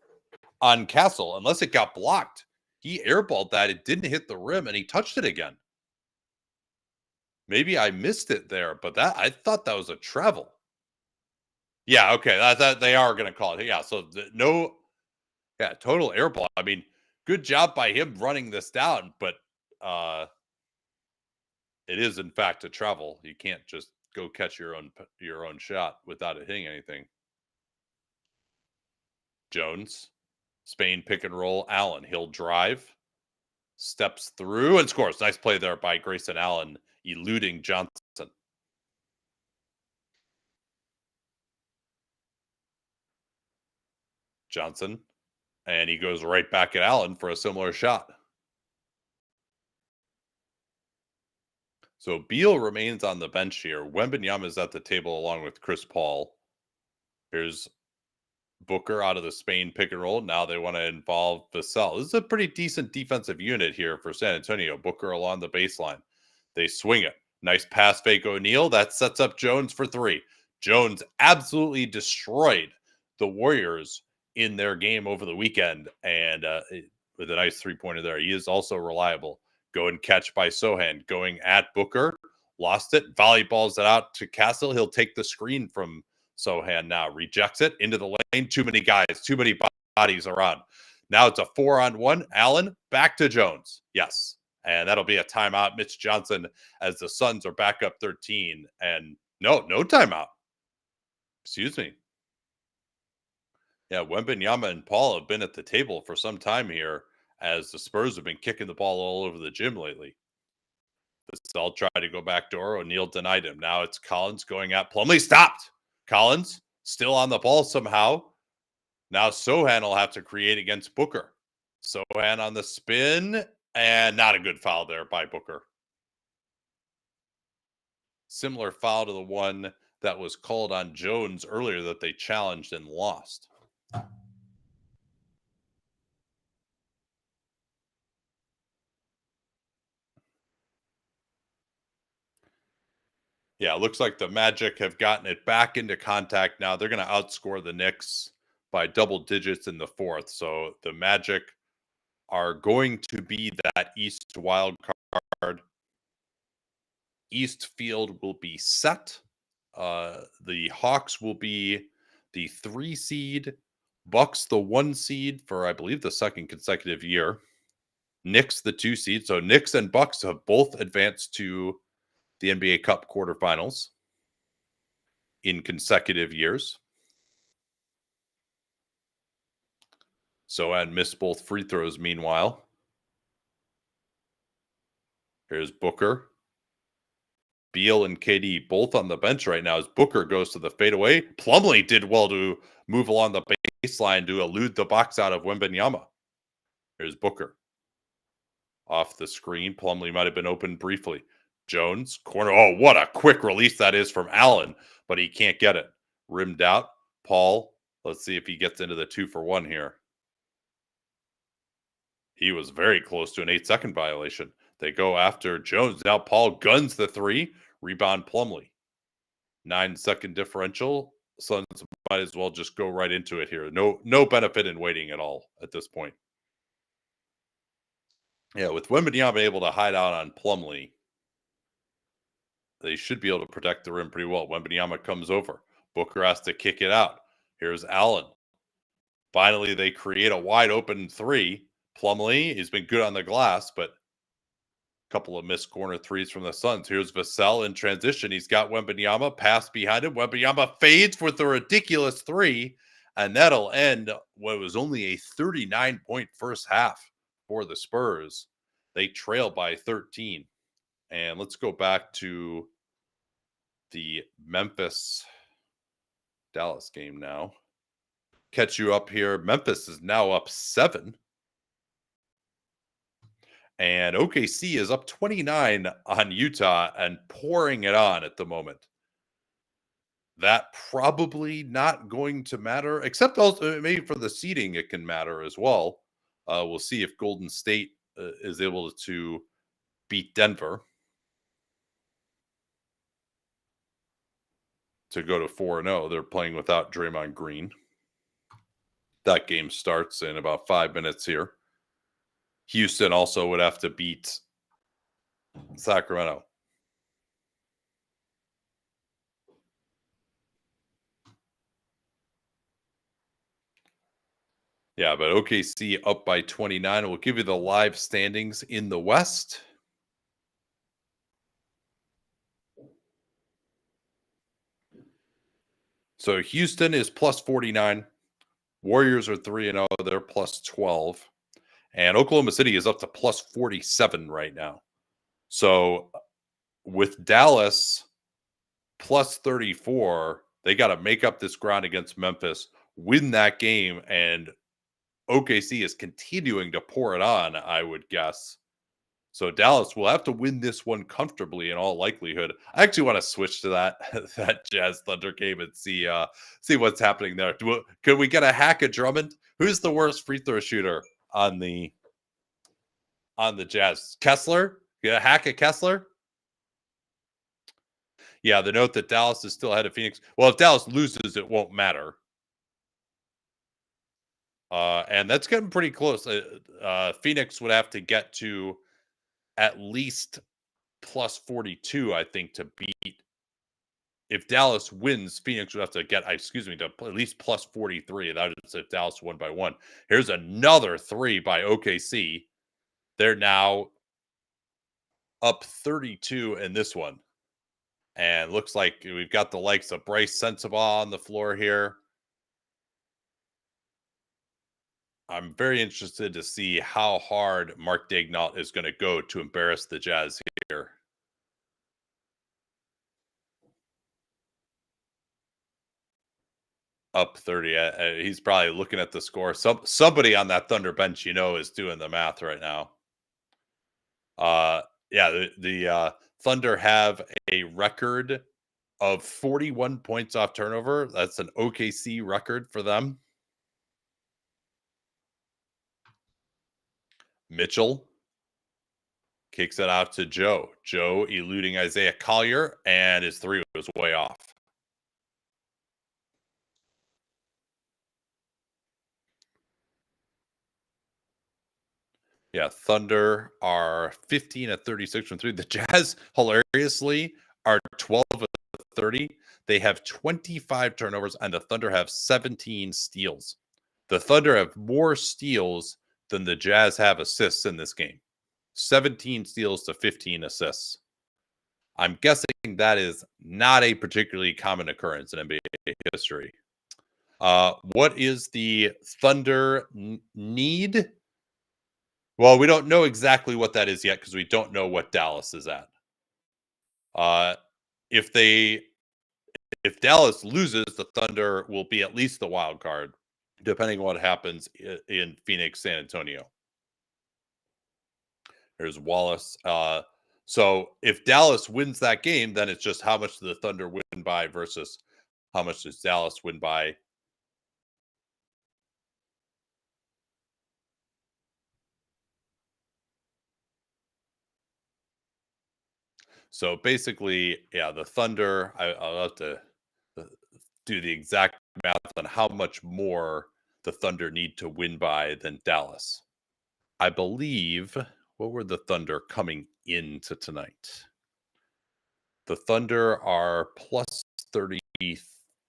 on Castle, unless it got blocked. He airballed that. It didn't hit the rim, and he touched it again. Maybe I missed it there, but I thought that was a travel. Yeah, okay. That they are going to call it. Yeah, so total airball. I mean, good job by him running this down, but it is in fact a travel. You can't just go catch your own shot without it hitting anything. Jones, Spain pick and roll. Allen, he'll drive, steps through and scores. Nice play there by Grayson Allen, eluding Johnson. And he goes right back at Allen for a similar shot. So Beal remains on the bench here. Wembanyama is at the table along with Chris Paul. Here's Booker out of the Spain pick and roll. Now they want to involve Vassell. This is a pretty decent defensive unit here for San Antonio. Booker along the baseline. They swing it. Nice pass fake O'Neal. That sets up Jones for three. Jones absolutely destroyed the Warriors in their game over the weekend. And with a nice three-pointer there. He is also reliable. Go and catch by Sohan. Going at Booker. Lost it. Volleyballs it out to Castle. He'll take the screen from Sohan now. Rejects it into the lane. Too many guys. Too many bodies around. Now it's a 4-on-1. Allen back to Jones. Yes. And that'll be a timeout. Mitch Johnson as the Suns are back up 13. And no timeout. Excuse me. Yeah, Wembanyama and Paul have been at the table for some time here as the Spurs have been kicking the ball all over the gym lately. Vassell tried to go backdoor. O'Neal denied him. Now it's Collins going at Plumlee. Stopped. Collins still on the ball somehow. Now Sohan will have to create against Booker. Sohan on the spin. And not a good foul there by Booker. Similar foul to the one that was called on Jones earlier that they challenged and lost. Yeah, it looks like the Magic have gotten it back into contact now. They're going to outscore the Knicks by double digits in the fourth. So the Magic are going to be that East wild card. East field will be set. The Hawks will be the 3 seed. Bucks the 1 seed for, I believe, the second consecutive year. Knicks the 2 seed. So Knicks and Bucks have both advanced to the NBA Cup quarterfinals in consecutive years. Sohan missed both free throws meanwhile. Here's Booker. Beal and KD both on the bench right now as Booker goes to the fadeaway. Plumlee did well to move along the baseline to elude the box out of Wembanyama. Here's Booker. Off the screen. Plumlee might have been open briefly. Jones, corner. Oh, what a quick release that is from Allen, but he can't get it. Rimmed out. Paul, let's see if he gets into the 2-for-1 here. He was very close to an 8-second violation. They go after Jones. Now Paul guns the 3. Rebound Plumlee. 9-second differential. Suns might as well just go right into it here. No benefit in waiting at all at this point. Yeah, with Wembanyama able to hide out on Plumlee, they should be able to protect the rim pretty well. Wembanyama comes over. Booker has to kick it out. Here's Allen. Finally, they create a wide open 3. Plumlee, he's been good on the glass, but a couple of missed corner 3s from the Suns. Here's Vassell in transition. He's got Wembanyama. Pass behind him. Wembanyama fades with a ridiculous 3, and that'll end what was only a 39-point first half for the Spurs. They trail by 13. And let's go back to the Memphis-Dallas game now. Catch you up here. Memphis is now up 7. And OKC is up 29 on Utah and pouring it on at the moment. That probably not going to matter, except also maybe for the seeding it can matter as well. We'll see if Golden State is able to beat Denver to go to 4-0. They're playing without Draymond Green. That game starts in about 5 minutes here. Houston also would have to beat Sacramento. Yeah, but OKC up by 29. We'll give you the live standings in the West. So Houston is plus 49. Warriors are 3-0. They're plus 12. And Oklahoma City is up to plus 47 right now. So with Dallas plus 34, they got to make up this ground against Memphis, win that game, and OKC is continuing to pour it on, I would guess. So Dallas will have to win this one comfortably in all likelihood. I actually want to switch to that Jazz Thunder game and see what's happening there. Could we get a hack of Drummond? Who's the worst free throw shooter on the Jazz? Kessler? Get a hack of Kessler? Yeah, the note that Dallas is still ahead of Phoenix. Well, if Dallas loses, it won't matter. And that's getting pretty close. Phoenix would have to get to at least plus 42, I think, to beat. If Dallas wins, Phoenix would have to get, to at least plus 43. That is if Dallas won by 1. Here's another 3 by OKC. They're now up 32 in this one. And looks like we've got the likes of Bryce Sensabaugh on the floor here. I'm very interested to see how hard Mark Daigneault is going to go to embarrass the Jazz here. Up 30. He's probably looking at the score. Somebody on that Thunder bench, is doing the math right now. The Thunder have a record of 41 points off turnover. That's an OKC record for them. Mitchell kicks it out to Joe. Joe eluding Isaiah Collier, and his 3 was way off. Yeah, Thunder are 15 of 36 from 3. The Jazz, hilariously, are 12 of 30. They have 25 turnovers, and the Thunder have 17 steals. The Thunder have more steals than the Jazz have assists in this game. 17 steals to 15 assists. I'm guessing that is not a particularly common occurrence in NBA history. What is the Thunder need? Well, we don't know exactly what that is yet because we don't know what Dallas is at. If Dallas loses, the Thunder will be at least the wild card. depending on what happens in Phoenix, San Antonio. There's Wallace. So if Dallas wins that game, then it's just how much do the Thunder win by versus how much does Dallas win by. So basically, yeah, the Thunder, I'll have to uh, do the exact math on how much more the Thunder need to win by than Dallas. I believe, what were the Thunder coming into tonight? The Thunder are plus 30,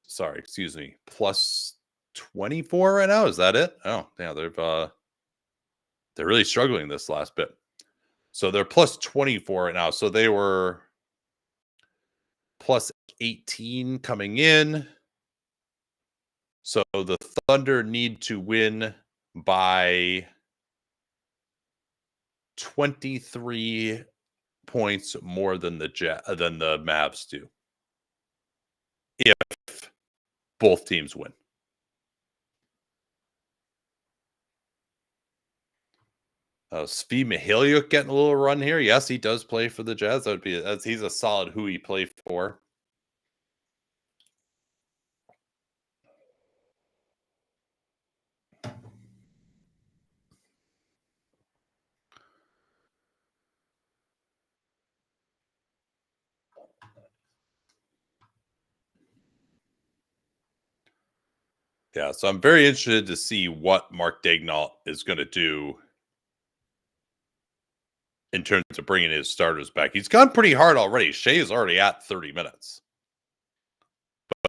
sorry, excuse me, plus 24 right now. Is that it? Oh, yeah, they're really struggling this last bit. So they're plus 24 right now. So they were plus 18 coming in. So the Thunder need to win by 23 points more than the Mavs do if both teams win. Svi Mihaliuk getting a little run here. Yes, he does play for the Jazz. He's a solid who he play for. Yeah, so I'm very interested to see what Mark Daignault is going to do in terms of bringing his starters back. He's gone pretty hard already. Shea is already at 30 minutes.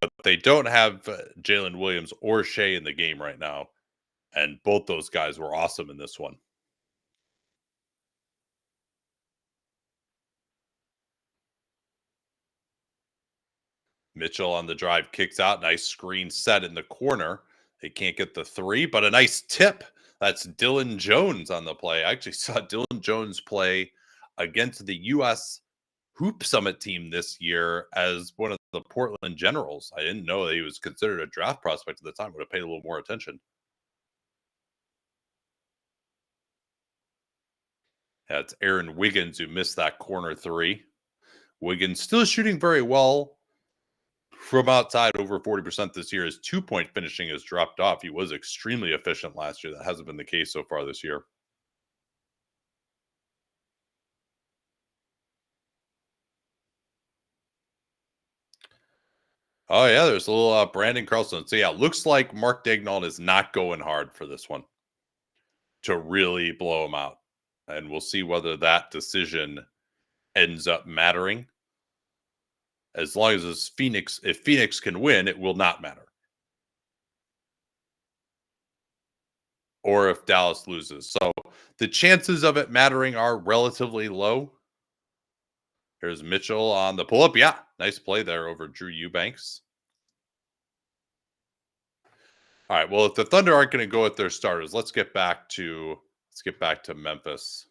But they don't have Jalen Williams or Shea in the game right now. And both those guys were awesome in this one. Mitchell on the drive kicks out. Nice screen set in the corner. They can't get the three, but a nice tip. That's Dylan Jones on the play. I actually saw Dylan Jones play against the U.S. Hoop Summit team this year as one of the Portland Generals. I didn't know that he was considered a draft prospect at the time. Would have paid a little more attention. That's Aaron Wiggins who missed that corner three. Wiggins still shooting very well from outside, over 40% this year. His 2-point finishing has dropped off. He was extremely efficient last year. That hasn't been the case so far this year. Oh, yeah, there's a little Brandon Carlson. So, yeah, looks like Mark Daignault is not going hard for this one to really blow him out. And we'll see whether that decision ends up mattering. As long as if Phoenix can win, it will not matter. Or if Dallas loses. So the chances of it mattering are relatively low. Here's Mitchell on the pull-up. Yeah, nice play there over Drew Eubanks. All right, well, if the Thunder aren't going to go with their starters, let's get back to Memphis.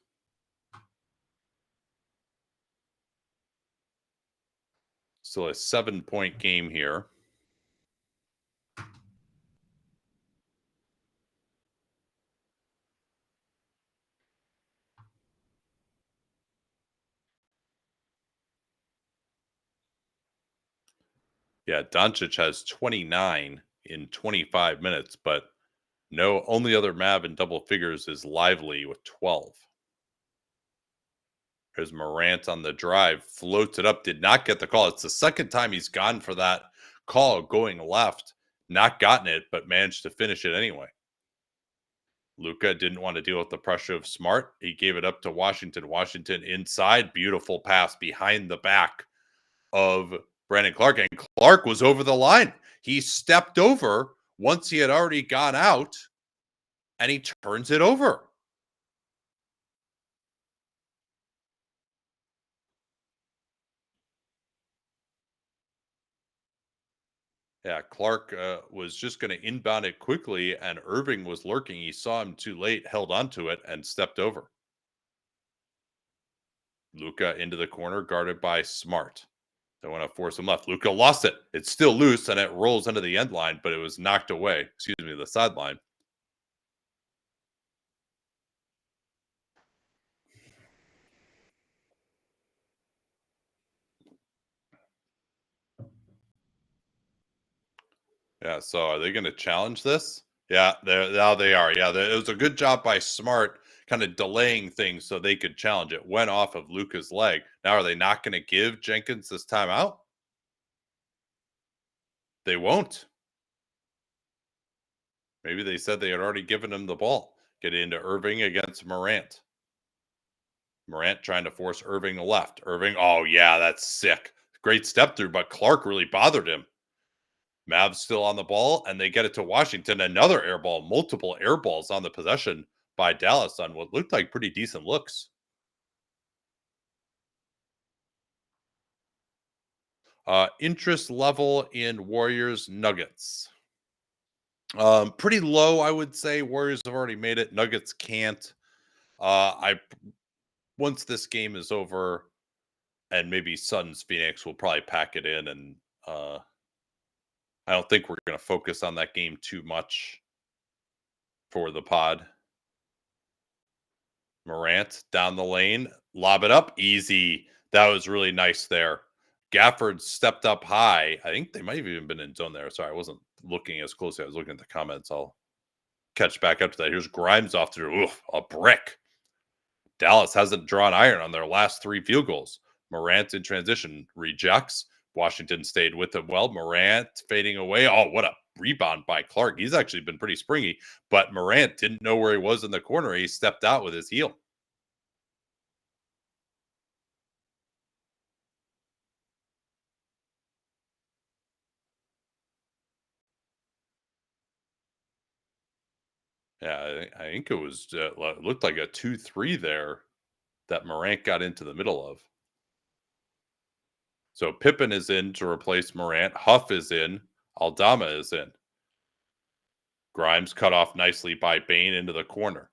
Still a 7-point game here. Yeah, Doncic has 29 in 25 minutes, but no, only other Mav in double figures is Lively with 12. There's Morant on the drive, floats it up, did not get the call. It's the second time he's gone for that call going left, not gotten it, but managed to finish it anyway. Luka didn't want to deal with the pressure of Smart. He gave it up to Washington. Washington inside, beautiful pass behind the back of Brandon Clark, and Clark was over the line. He stepped over once he had already gone out, and he turns it over. Yeah, Clark was just going to inbound it quickly, and Irving was lurking. He saw him too late, held onto it, and stepped over. Luka into the corner, guarded by Smart. They want to force him left. Luka lost it. It's still loose and it rolls into the end line, but it was knocked away. Excuse me, the sideline. Yeah. So are they going to challenge this? Yeah. Now they are. Yeah. It was a good job by Smart, kind of delaying things so they could challenge it. Went off of Luka's leg. Now are they not going to give Jenkins this timeout? They won't. Maybe they said they had already given him the ball. Get into Irving against Morant. Morant trying to force Irving left. Irving, oh yeah, that's sick. Great step through, but Clark really bothered him. Mavs still on the ball, and they get it to Washington. Another air ball, multiple air balls on the possession by Dallas on what looked like pretty decent looks. Interest level in Warriors Nuggets. Pretty low, I would say. Warriors have already made it. Nuggets can't. I Once this game is over, and maybe Suns Phoenix will probably pack it in, and I don't think we're going to focus on that game too much for the pod. Morant down the lane, lob it up, easy. That was really nice there. Gafford stepped up high. I think they might have even been in zone there. Sorry, I wasn't looking as closely. I was looking at the comments. I'll catch back up to that. Here's Grimes off to a brick. Dallas hasn't drawn iron on their last 3 field goals. Morant in transition rejects. Washington stayed with him well. Morant fading away. Oh, what a rebound by Clark. He's actually been pretty springy, but Morant didn't know where he was in the corner. He stepped out with his heel. Yeah, I think it was looked like a 2-3 there that Morant got into the middle of. So Pippen is in to replace Morant. Huff is in. Aldama is in. Grimes cut off nicely by Bane into the corner.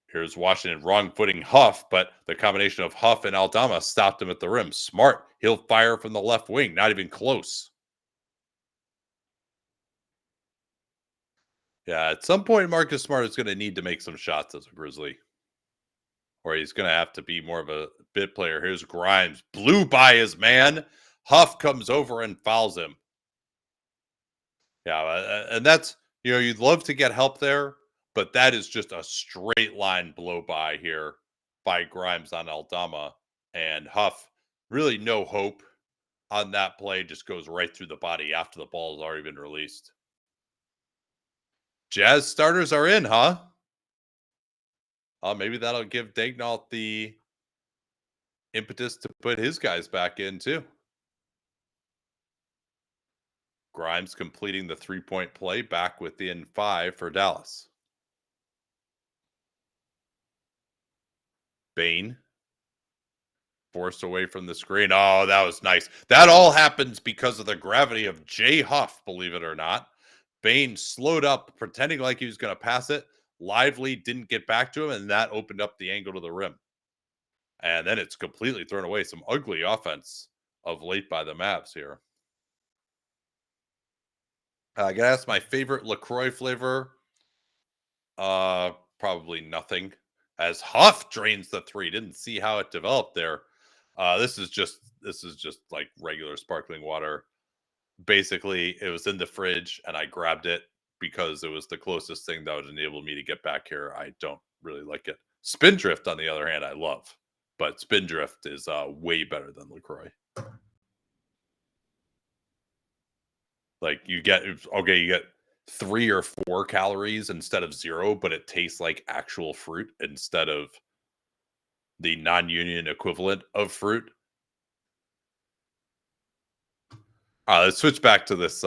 Here's Washington wrong footing Huff, but the combination of Huff and Aldama stopped him at the rim. Smart, he'll fire from the left wing, not even close. Yeah, at some point, Marcus Smart is going to need to make some shots as a Grizzly, or he's going to have to be more of a bit player. Here's Grimes, blew by his man. Huff comes over and fouls him. Yeah, and that's, you'd love to get help there, but that is just a straight line blow by here by Grimes on Aldama, and Huff. Really no hope on that play. Just goes right through the body after the ball has already been released. Jazz starters are in, huh? Maybe that'll give Daignault the impetus to put his guys back in too. Grimes completing the 3-point play, back within 5 for Dallas. Bane forced away from the screen. Oh, that was nice. That all happens because of the gravity of Jay Huff, believe it or not. Bane slowed up, pretending like he was going to pass it. Lively didn't get back to him, and that opened up the angle to the rim. And then it's completely thrown away. Some ugly offense of late by the Mavs here. I gotta ask my favorite LaCroix flavor. Probably nothing. As Huff drains the 3, didn't see how it developed there. This is just like regular sparkling water. Basically, it was in the fridge and I grabbed it because it was the closest thing that would enable me to get back here. I don't really like it. Spindrift, on the other hand, I love, but Spindrift is way better than LaCroix. Like you get 3 or 4 calories instead of 0, but it tastes like actual fruit instead of the non-union equivalent of fruit. Let's switch back to this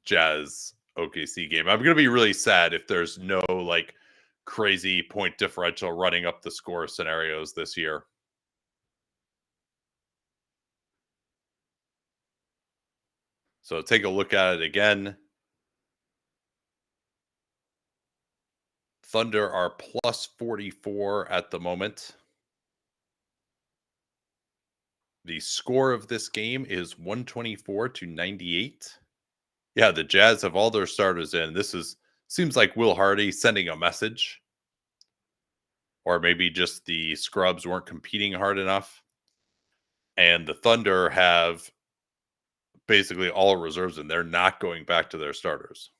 Jazz OKC game. I'm gonna be really sad if there's no like crazy point differential running up the score scenarios this year. So take a look at it again. Thunder are plus 44 at the moment. The score of this game is 124-98. Yeah, the Jazz have all their starters in. Seems like Will Hardy sending a message, or maybe just the scrubs weren't competing hard enough. And the Thunder have basically all reserves, and they're not going back to their starters.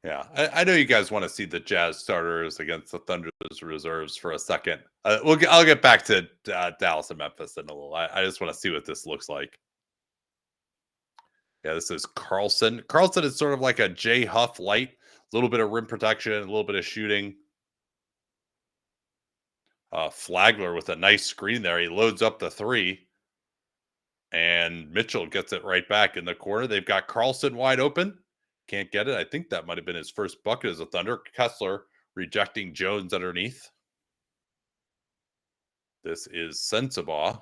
Yeah, I know you guys want to see the Jazz starters against the Thunder's reserves for a second. I'll get back to Dallas and Memphis in a little. I just want to see what this looks like. Yeah, this is Carlson. Carlson is sort of like a Jay Huff light, a little bit of rim protection, a little bit of shooting. Flagler with a nice screen there. He loads up the three, and Mitchell gets it right back in the corner. They've got Carlson wide open. Can't get it. I think that might have been his first bucket as a Thunder. Kessler rejecting Jones underneath. This is Sensabaugh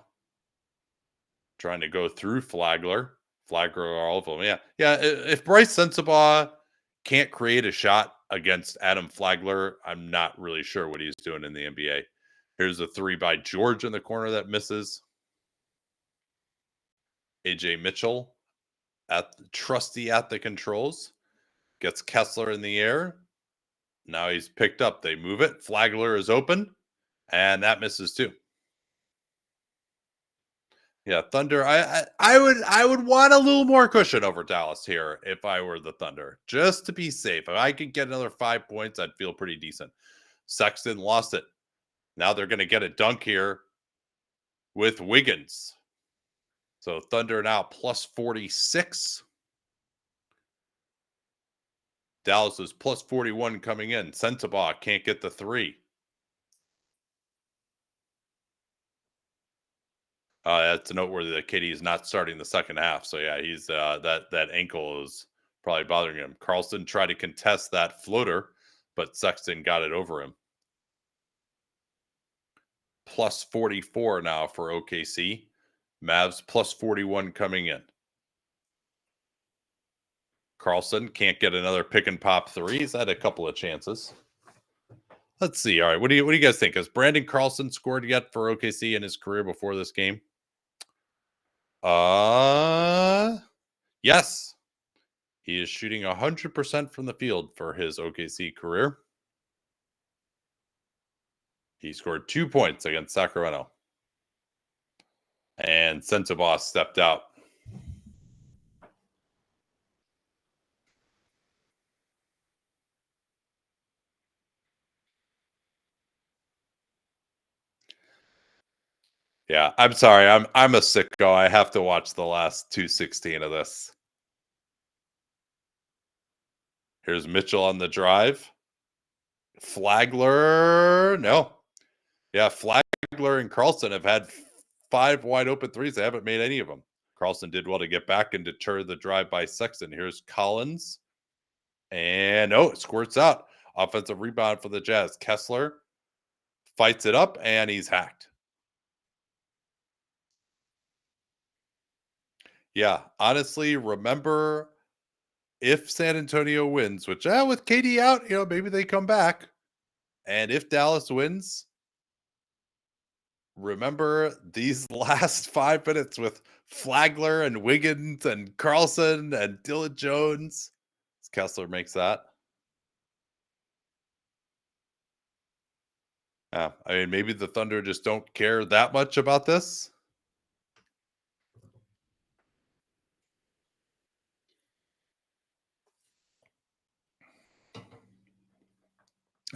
trying to go through Flagler. Flagler, all of them. Yeah. If Bryce Sensabaugh can't create a shot against Adam Flagler, I'm not really sure what he's doing in the NBA. Here's a three by George in the corner that misses. AJ Mitchell trusty at the controls. Gets Kessler in the air. Now he's picked up. They move it. Flagler is open, and that misses too. Yeah, Thunder. I would want a little more cushion over Dallas here if I were the Thunder, just to be safe. If I could get another 5 points, I'd feel pretty decent. Sexton lost it. Now they're going to get a dunk here with Wiggins. So Thunder now plus 46. Dallas is plus 41 coming in. Sensabaugh can't get the three. That's noteworthy that KD is not starting the second half. So yeah, he's that ankle is probably bothering him. Carlson tried to contest that floater, but Sexton got it over him. Plus 44 now for OKC. Mavs plus 41 coming in. Carlson can't get another pick and pop three. He's had a couple of chances. Let's see. All right, what do you guys think? Has Brandon Carlson scored yet for OKC in his career before this game? Yes. He is shooting 100% from the field for his OKC career. He scored 2 points against Sacramento. And Sensabaugh stepped out. Yeah, I'm sorry. I'm a sicko. I have to watch the last 2:16 of this. Here's Mitchell on the drive. Flagler, no. Yeah, Flagler and Carlson have had 5 wide open threes. They haven't made any of them. Carlson did well to get back and deter the drive by Sexton. Here's Collins. And it squirts out. Offensive rebound for the Jazz. Kessler fights it up, and he's hacked. Yeah, honestly, remember if San Antonio wins, which with KD out, maybe they come back. And if Dallas wins, remember these last 5 minutes with Flagler and Wiggins and Carlson and Dylan Jones. Kessler makes that. Yeah, I mean, maybe the Thunder just don't care that much about this.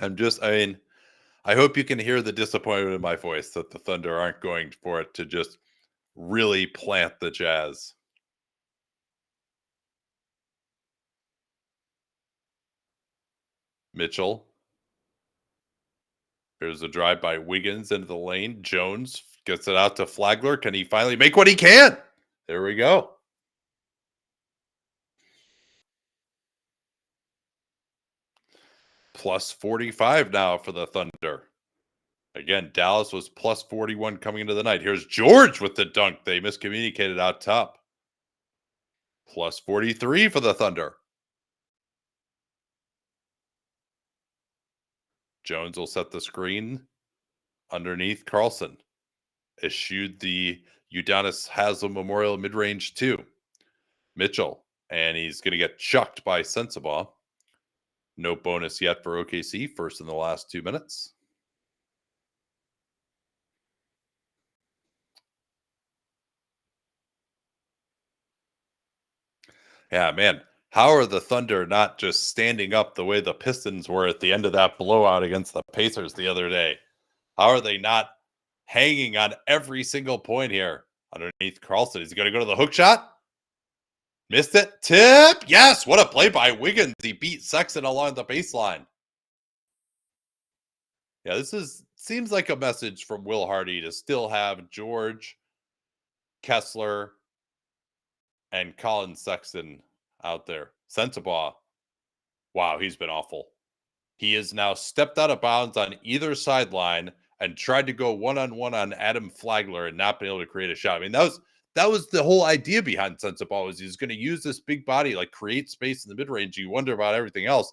I hope you can hear the disappointment in my voice that the Thunder aren't going for it to just really plant the Jazz. Mitchell. Here's a drive by Wiggins into the lane. Jones gets it out to Flagler. Can he finally make what he can? There we go. plus 45 now for the Thunder. Again, Dallas was plus 41 coming into the night. Here's George with the dunk. They miscommunicated out top. Plus 43 for the Thunder. Jones will set the screen underneath Carlson. Eschewed the Udonis Haslem Memorial mid-range 2. Mitchell, and he's going to get chucked by Sensabaugh. No bonus yet for OKC, first in the last 2 minutes. Yeah, man. How are the Thunder not just standing up the way the Pistons were at the end of that blowout against the Pacers the other day? How are they not hanging on every single point here? Underneath Carlson. Is he going to go to the hook shot? Missed it. Tip. Yes. What a play by Wiggins. He beat Sexton along the baseline. Yeah, this seems like a message from Will Hardy to still have George, Kessler, and Colin Sexton out there. Sensabaugh, wow, he's been awful. He has now stepped out of bounds on either sideline and tried to go one-on-one on Adam Flagler and not been able to create a shot. I mean, that was the whole idea behind Sensabaugh, was he's going to use this big body, like create space in the mid-range. You wonder about everything else.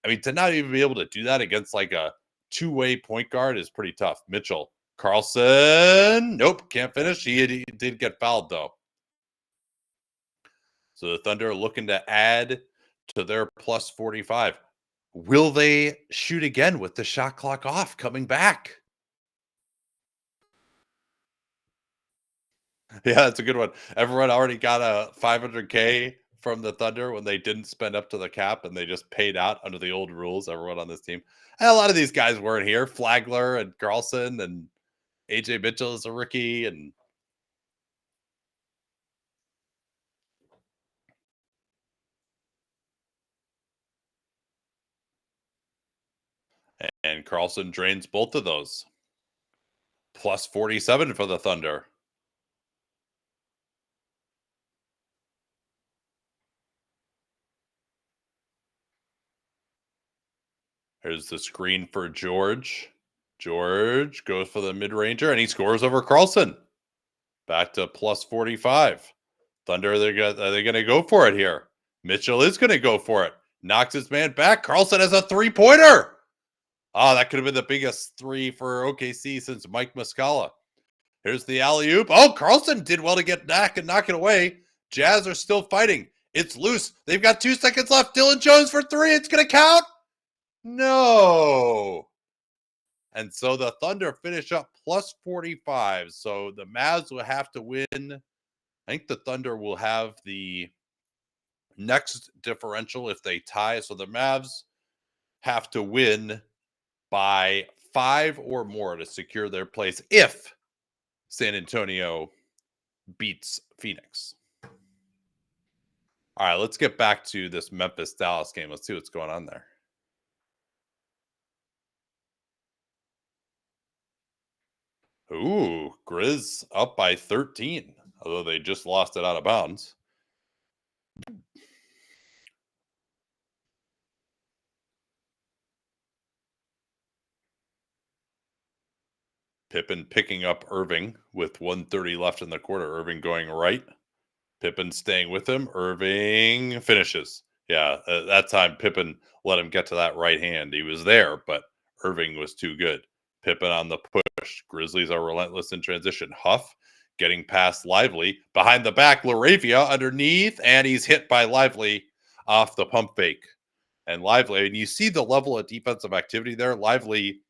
I mean, to not even be able to do that against like a two-way point guard is pretty tough. Mitchell, Carlson, nope, can't finish. He did get fouled though. So the Thunder are looking to add to their plus 45. Will they shoot again with the shot clock off coming back? Yeah, that's a good one. Everyone already got a $500K from the Thunder when they didn't spend up to the cap and they just paid out under the old rules. Everyone on this team. And a lot of these guys weren't here. Flagler and Carlson and AJ Mitchell is a rookie. And Carlson drains both of those. Plus 47 for the Thunder. Here's the screen for George. George goes for the mid-ranger, and he scores over Carlson. Back to plus 45. Thunder, are they going to go for it here? Mitchell is going to go for it. Knocks his man back. Carlson has a three-pointer. Oh, that could have been the biggest three for OKC since Mike Muscala. Here's the alley-oop. Oh, Carlson did well to get back and knock it away. Jazz are still fighting. It's loose. They've got 2 seconds left. Dylan Jones for 3. It's going to count. No. And so the Thunder finish up plus 45. So the Mavs will have to win. I think the Thunder will have the next differential if they tie. So the Mavs have to win by 5 or more to secure their place if San Antonio beats Phoenix. All right, let's get back to this Memphis-Dallas game. Let's see what's going on there. Ooh, Grizz up by 13, although they just lost it out of bounds. Pippen picking up Irving with 1:30 left in the quarter. Irving going right. Pippen staying with him. Irving finishes. Yeah, that time Pippen let him get to that right hand. He was there, but Irving was too good. Pippen on the push. Grizzlies are relentless in transition. Huff getting past Lively. Behind the back, Laravia underneath, and he's hit by Lively off the pump fake. And Lively, and you see the level of defensive activity there. Lively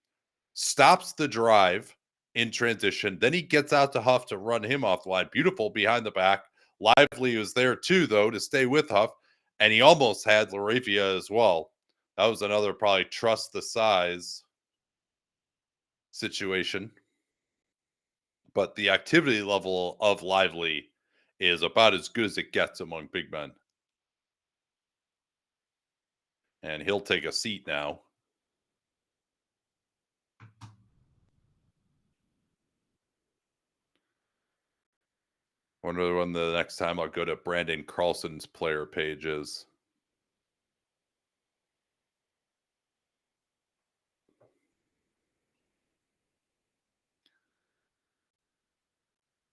stops the drive in transition. Then he gets out to Huff to run him off the line. Beautiful behind the back. Lively was there too, though, to stay with Huff. And he almost had Laravia as well. That was another probably trust the size situation. But the activity level of Lively is about as good as it gets among big men. And he'll take a seat now. Wonder when the next time I'll go to Brandon Carlson's player page is.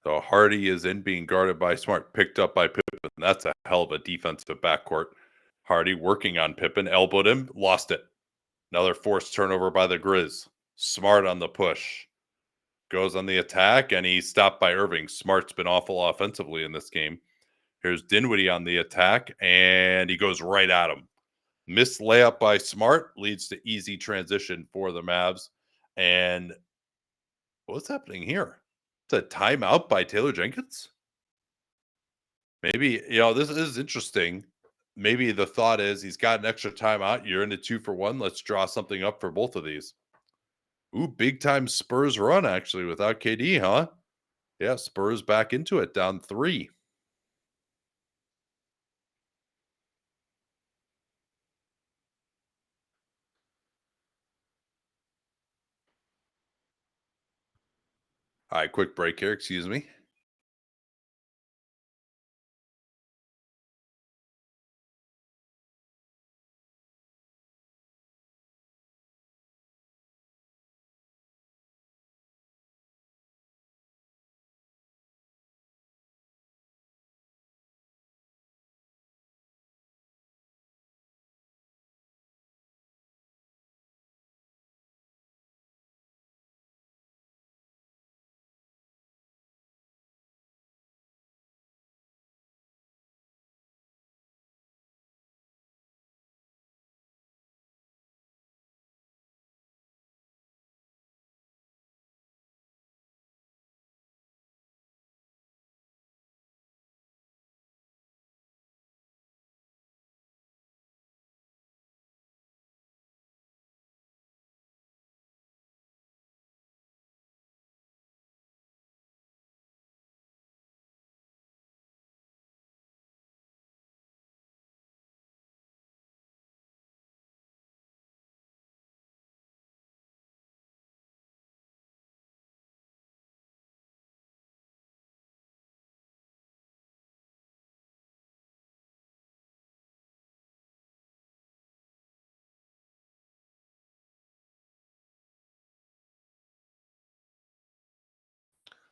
So Hardy is in being guarded by Smart, picked up by Pippen. That's a hell of a defensive backcourt. Hardy working on Pippen, elbowed him, lost it. Another forced turnover by the Grizz. Smart on the push. Goes on the attack, and he's stopped by Irving. Smart's been awful offensively in this game. Here's Dinwiddie on the attack, and he goes right at him. Missed layup by Smart leads to easy transition for the Mavs. And what's happening here? It's a timeout by Taylor Jenkins? Maybe, this is interesting. Maybe the thought is he's got an extra timeout. You're in a 2-for-1. Let's draw something up for both of these. Ooh, big time Spurs run, actually, without KD, huh? Yeah, Spurs back into it, down 3. All right, quick break here. Excuse me.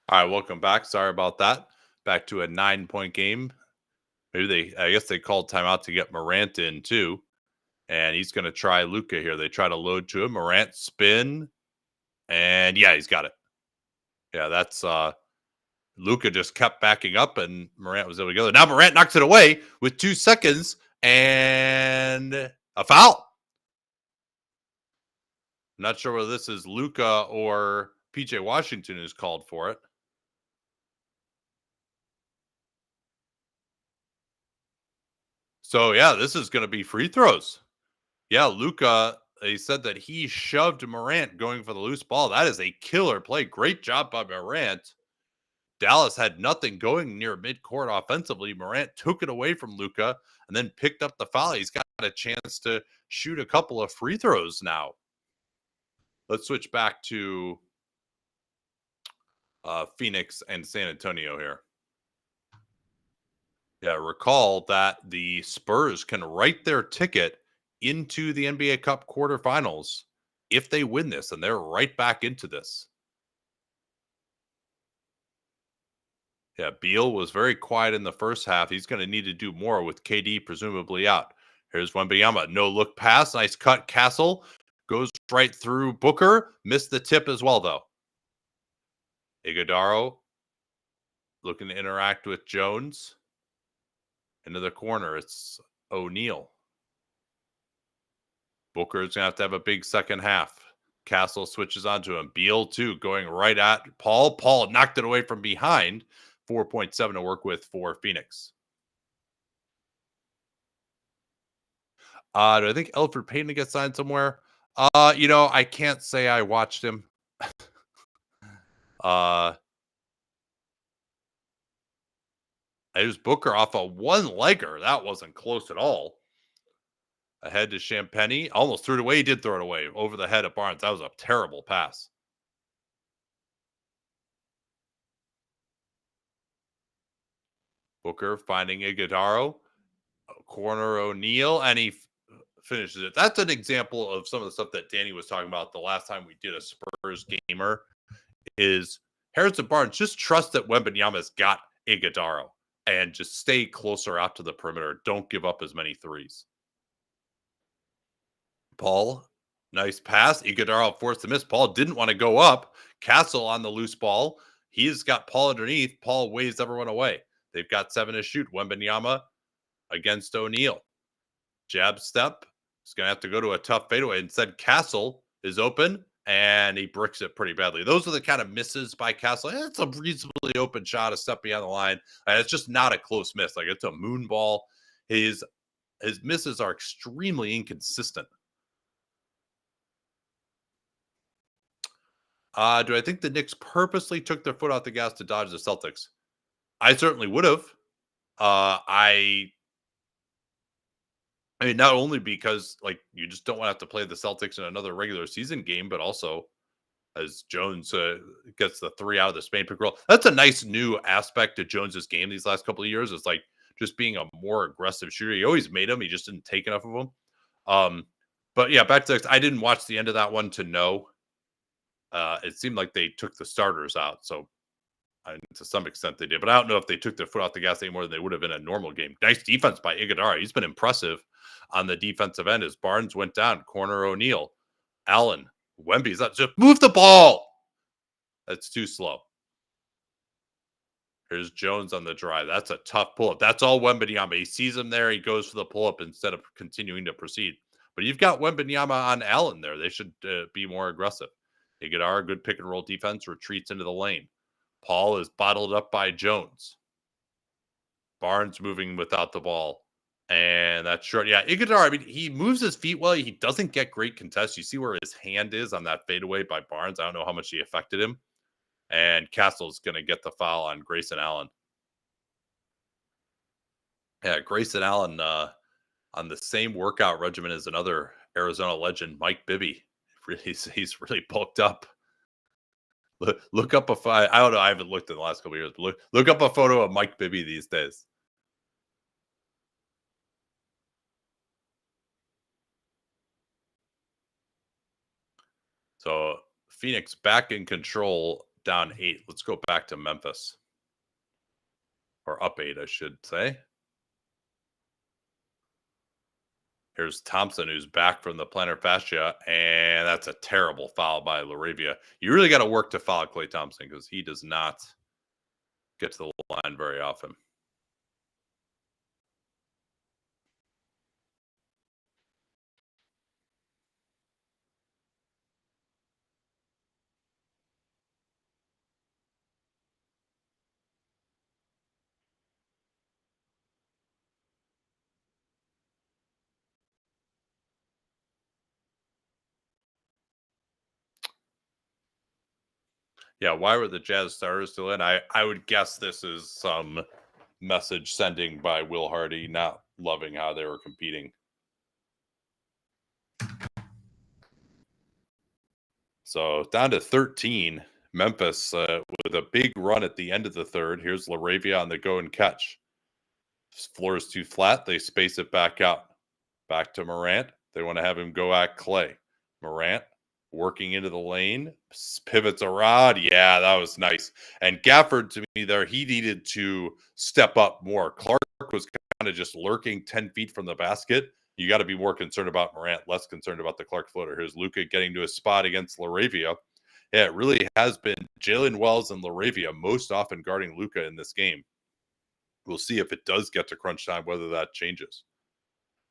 All right, welcome back. Sorry about that. Back to a 9-point game. I guess they called timeout to get Morant in too. And he's going to try Luka here. They try to load to him. Morant spin. And yeah, he's got it. Yeah, that's Luka just kept backing up and Morant was able to go. Now Morant knocks it away with 2 seconds and a foul. I'm not sure whether this is Luka or PJ Washington who's called for it. So yeah, this is going to be free throws. Yeah, Luka, he said that he shoved Morant going for the loose ball. That is a killer play. Great job by Morant. Dallas had nothing going near midcourt offensively. Morant took it away from Luka and then picked up the foul. He's got a chance to shoot a couple of free throws now. Let's switch back to Phoenix and San Antonio here. Yeah, recall that the Spurs can write their ticket into the NBA Cup quarterfinals if they win this, and they're right back into this. Yeah, Beal was very quiet in the first half. He's going to need to do more with KD presumably out. Here's Wembanyama. No look pass. Nice cut. Castle goes right through Booker. Missed the tip as well, though. Iguodala looking to interact with Jones. Into the corner. It's O'Neal. Booker's going to have a big second half. Castle switches onto him. Beal, too, going right at Paul. Paul knocked it away from behind. 4.7 to work with for Phoenix. Do I think Elfrid Payton gets signed somewhere? I can't say I watched him. It was Booker off a one-legger. That wasn't close at all. Ahead to Champagny. Almost threw it away. He did throw it away over the head of Barnes. That was a terrible pass. Booker finding Iguodala. Corner O'Neal, and he finishes it. That's an example of some of the stuff that Danny was talking about the last time we did a Spurs gamer is Harrison Barnes, just trust that Wembanyama's got Iguodala and just stay closer out to the perimeter. Don't give up as many threes. Paul, nice pass. Iguodala forced to miss. Paul didn't want to go up. Castle on the loose ball. He's got Paul underneath. Paul waves everyone away. They've got 7 to shoot. Wembanyama against O'Neal. Jab step. He's going to have to go to a tough fadeaway. Instead, Castle is open, and he bricks it pretty badly. Those are the kind of misses by Castle. It's a reasonably open shot, a step beyond the line. And it's just not a close miss. Like, it's a moon ball. His misses are extremely inconsistent. Do I think the Knicks purposely took their foot off the gas to dodge the Celtics? I certainly would have. I mean, not only because like you just don't want to have to play the Celtics in another regular season game, but also as Jones gets the 3 out of the Spain pick roll. That's a nice new aspect to Jones's game these last couple of years. It's like just being a more aggressive shooter. He always made them. He just didn't take enough of them. But yeah, back to I didn't watch the end of that one to know. It seemed like they took the starters out, so to some extent they did. But I don't know if they took their foot off the gas any more than they would have in a normal game. Nice defense by Iguodala. He's been impressive on the defensive end as Barnes went down. Corner O'Neal. Allen. Wemby's up. Just move the ball. That's too slow. Here's Jones on the drive. That's a tough pull-up. That's all Wembanyama. He sees him there. He goes for the pull-up instead of continuing to proceed. But you've got Wembanyama on Allen there. They should be more aggressive. Iguodala, good pick and roll defense, retreats into the lane. Paul is bottled up by Jones. Barnes moving without the ball. And that's short. Yeah, Iguodala, I mean, he moves his feet well. He doesn't get great contests. You see where his hand is on that fadeaway by Barnes. I don't know how much he affected him. And Castle's going to get the foul on Grayson Allen. Yeah, Grayson Allen on the same workout regimen as another Arizona legend, Mike Bibby. He's really bulked up. Look up I don't know. I haven't looked in the last couple of years, but look up a photo of Mike Bibby these days. So Phoenix back in control, down 8. Let's go back to Memphis. Or up 8, I should say. Here's Thompson, who's back from the plantar fascia, and that's a terrible foul by LaRavia. You really got to work to foul Klay Thompson because he does not get to the line very often. Yeah, why were the Jazz starters still in? I would guess this is some message sending by Will Hardy not loving how they were competing. So down to 13, Memphis with a big run at the end of the third. Here's LaRavia on the go and catch. Floor is too flat. They space it back out. Back to Morant. They want to have him go at Klay. Morant working into the lane, pivots around. Yeah, that was nice. And Gafford, to me, there, he needed to step up more. Clark was kind of just lurking 10 feet from the basket. You got to be more concerned about Morant, less concerned about the Clark floater. Here's Luka getting to a spot against LaRavia. Yeah, it really has been Jalen Wells and LaRavia most often guarding Luka in this game. We'll see if it does get to crunch time, whether that changes.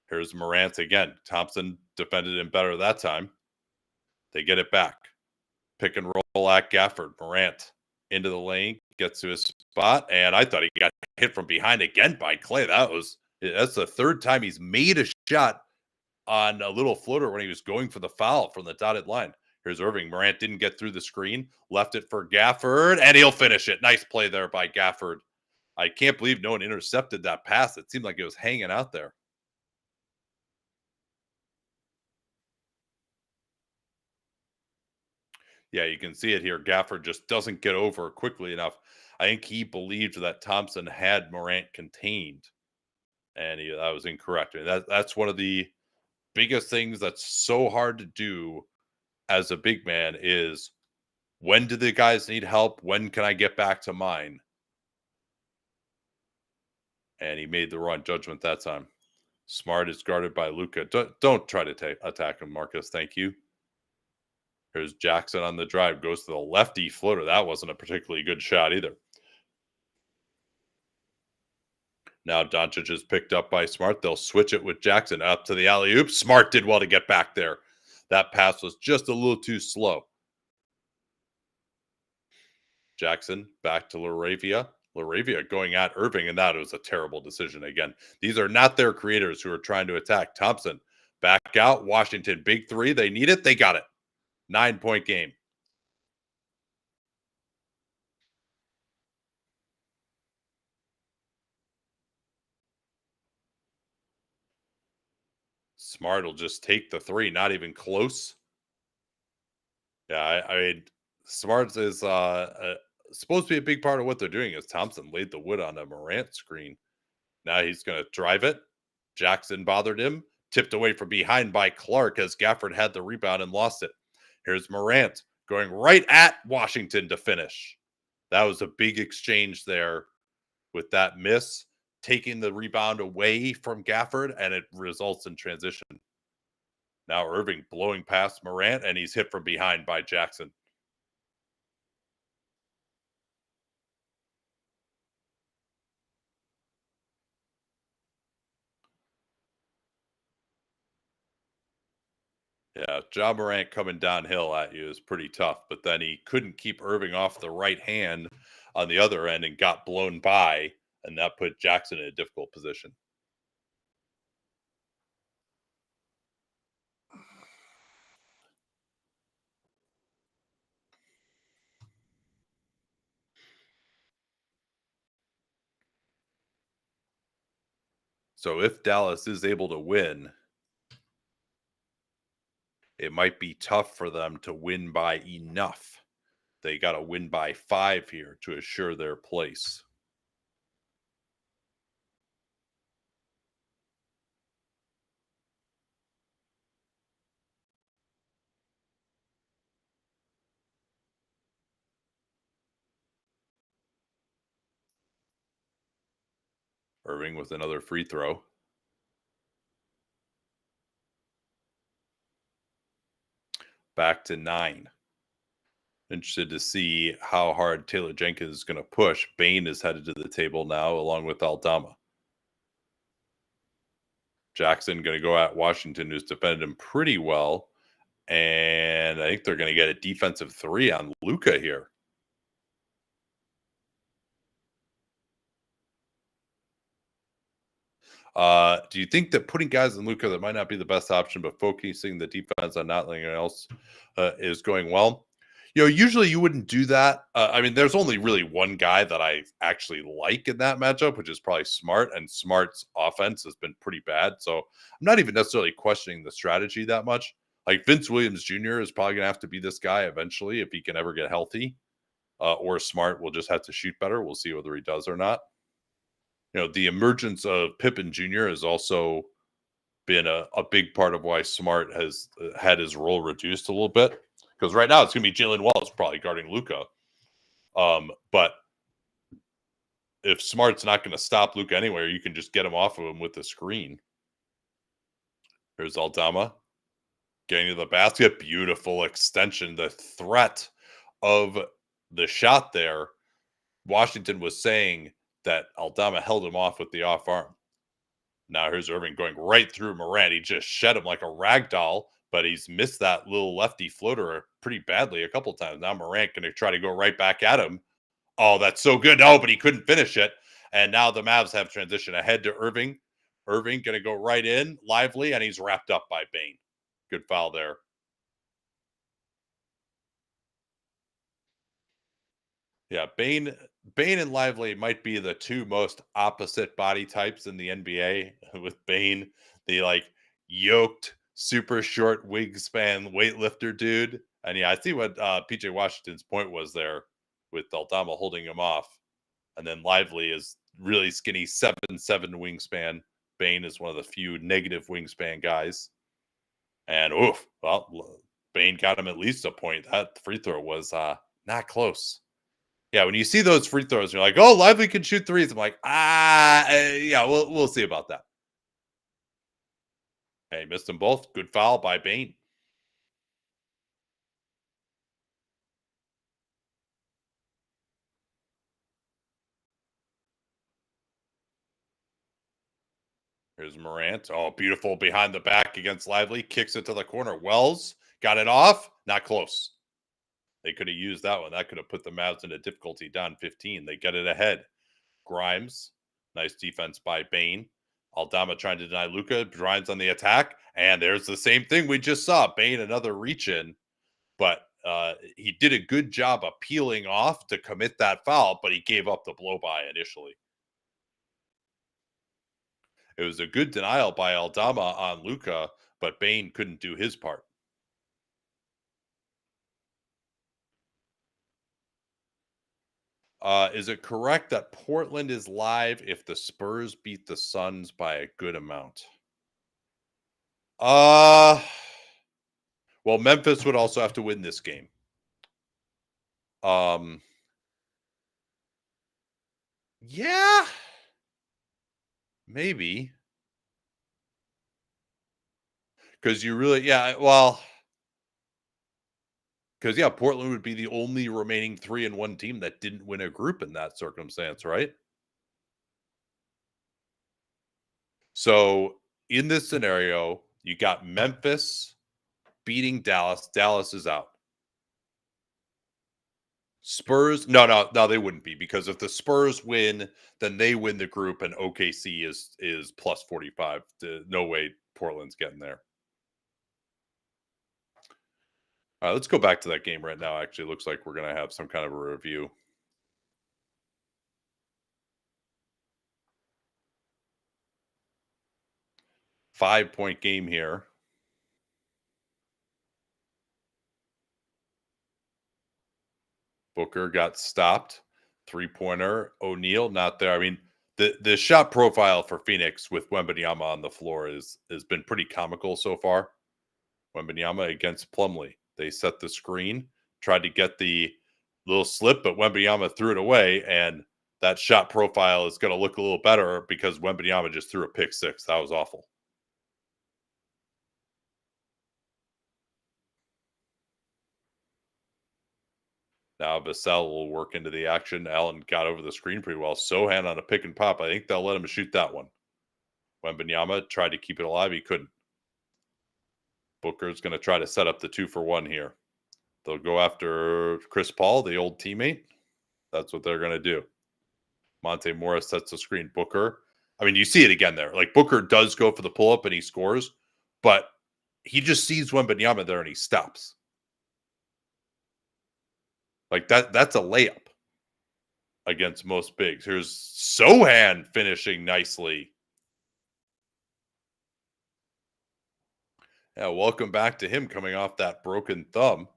Here's Morant again. Thompson defended him better that time. They get it back. Pick and roll at Gafford. Morant into the lane, gets to his spot, and I thought he got hit from behind again by Klay. That's the third time he's made a shot on a little floater when he was going for the foul from the dotted line. Here's Irving. Morant didn't get through the screen, left it for Gafford, and he'll finish it. Nice play there by Gafford. I can't believe no one intercepted that pass. It seemed like it was hanging out there. Yeah, you can see it here. Gafford just doesn't get over quickly enough. I think he believed that Thompson had Morant contained, and that was incorrect. I mean, that's one of the biggest things that's so hard to do as a big man is When do the guys need help? When can I get back to mine? And he made the wrong judgment that time. Smart is guarded by Luka. Don't try to attack him, Marcus. Thank you. Here's Jackson on the drive. Goes to the lefty floater. That wasn't a particularly good shot either. Now Doncic is picked up by Smart. They'll switch it with Jackson up to the alley-oop. Smart did well to get back there. That pass was just a little too slow. Jackson back to Laravia. Laravia going at Irving, and that was a terrible decision again. These are not their creators who are trying to attack. Thompson back out. Washington, big three. They need it. They got it. 9-point game. Smart will just take the three. Not even close. Yeah, I mean, Smart is supposed to be a big part of what they're doing as Thompson laid the wood on a Morant screen. Now he's going to drive it. Jackson bothered him. Tipped away from behind by Clark as Gafford had the rebound and lost it. Here's Morant going right at Washington to finish. That was a big exchange there with that miss, taking the rebound away from Gafford, and it results in transition. Now Irving blowing past Morant, and he's hit from behind by Jackson. Yeah, Ja Morant coming downhill at you is pretty tough, but then he couldn't keep Irving off the right hand on the other end and got blown by, and that put Jackson in a difficult position. So if Dallas is able to win, it might be tough for them to win by enough. They got to win by 5 here to assure their place. Irving with another free throw. Back to 9. Interested to see how hard Taylor Jenkins is going to push. Bane is headed to the table now, along with Aldama. Jackson going to go at Washington, who's defended him pretty well. And I think they're going to get a defensive 3 on Luka here. Do you think that putting guys in Luka that might not be the best option, but focusing the defense on not letting anyone else is going well? You know, usually you wouldn't do that. I mean, there's only really one guy that I actually like in that matchup, which is probably Smart, and Smart's offense has been pretty bad. So I'm not even necessarily questioning the strategy that much. Like Vince Williams Jr. is probably going to have to be this guy eventually if he can ever get healthy, or Smart will just have to shoot better. We'll see whether he does or not. You know, the emergence of Pippen Jr. has also been a big part of why Smart has had his role reduced a little bit. Because right now it's going to be Jalen Wallace probably guarding Luka. But if Smart's not going to stop Luka anywhere, you can just get him off of him with the screen. Here's Aldama getting to the basket. Beautiful extension. The threat of the shot there, Washington was saying that Aldama held him off with the off arm. Now here's Irving going right through Morant. He just shed him like a rag doll, but he's missed that little lefty floater pretty badly a couple times. Now Morant going to try to go right back at him. Oh, that's so good. No, but he couldn't finish it. And now the Mavs have transition ahead to Irving. Irving going to go right in, lively, and he's wrapped up by Bane. Good foul there. Yeah, Bane and Lively might be the two most opposite body types in the NBA. With Bane, the like yoked, super short wingspan weightlifter dude. And yeah, I see what PJ Washington's point was there with Aldama holding him off. And then Lively is really skinny, 7'7" wingspan. Bane is one of the few negative wingspan guys. And well, Bane got him at least a point. That free throw was Not close. Yeah, when you see those free throws, you're like, "Oh, Lively can shoot threes." I'm like, yeah, we'll see about that. Hey, missed them both. Good foul by Bane. Here's Morant. Oh, beautiful behind the back against Lively. Kicks it to the corner. Wells got it off. Not close. They could have used that one. That could have put the Mavs into difficulty, down 15. They get it ahead. Grimes. Nice defense by Bane. Aldama trying to deny Luka. Grimes on the attack. And there's the same thing we just saw. Bane, another reach in. But he did a good job of peeling off to commit that foul, but he gave up the blow by initially. It was a good denial by Aldama on Luka, but Bane couldn't do his part. Is it correct that Portland is live if the Spurs beat the Suns by a good amount? Uh well, Memphis would also have to win this game. Um yeah, maybe. Because you really, yeah, well, because yeah, Portland would be the only remaining 3-1 team that didn't win a group in that circumstance, right? So in this scenario, you got Memphis beating Dallas. Dallas is out. Spurs, no, they wouldn't be, because if the Spurs win, then they win the group, and OKC is plus 45. No way Portland's getting there. All right, let's go back to that game right now. Actually, looks like we're gonna have some kind of a review. 5-point game here. Booker got stopped. 3-pointer. O'Neal not there. I mean, the shot profile for Phoenix with Wembanyama on the floor has been pretty comical so far. Wembanyama against Plumlee. They set the screen, tried to get the little slip, but Wembanyama threw it away, and that shot profile is going to look a little better because Wembanyama just threw a pick six. That was awful. Now Vassell will work into the action. Allen got over the screen pretty well. Sohan on a pick and pop. I think they'll let him shoot that one. Wembanyama tried to keep it alive. He couldn't. Booker's going to try to set up the 2-for-1 here. They'll go after Chris Paul, the old teammate. That's what they're going to do. Monte Morris sets the screen. Booker. I mean, you see it again there. Like, Booker does go for the pull-up and he scores, but he just sees Wembanyama there and he stops. Like, that's a layup against most bigs. Here's Sohan finishing nicely. Yeah, welcome back to him coming off that broken thumb.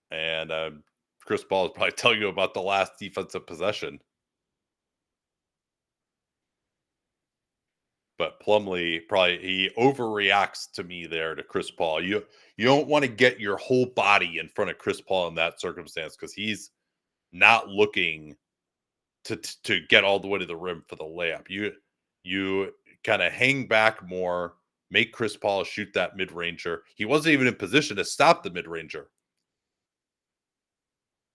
And Chris Paul is probably telling you about the last defensive possession. But Plumlee he overreacts to me there to Chris Paul. You don't want to get your whole body in front of Chris Paul in that circumstance, because he's not looking to get all the way to the rim for the layup. You kind of hang back more, make Chris Paul shoot that mid-ranger. He wasn't even in position to stop the mid-ranger.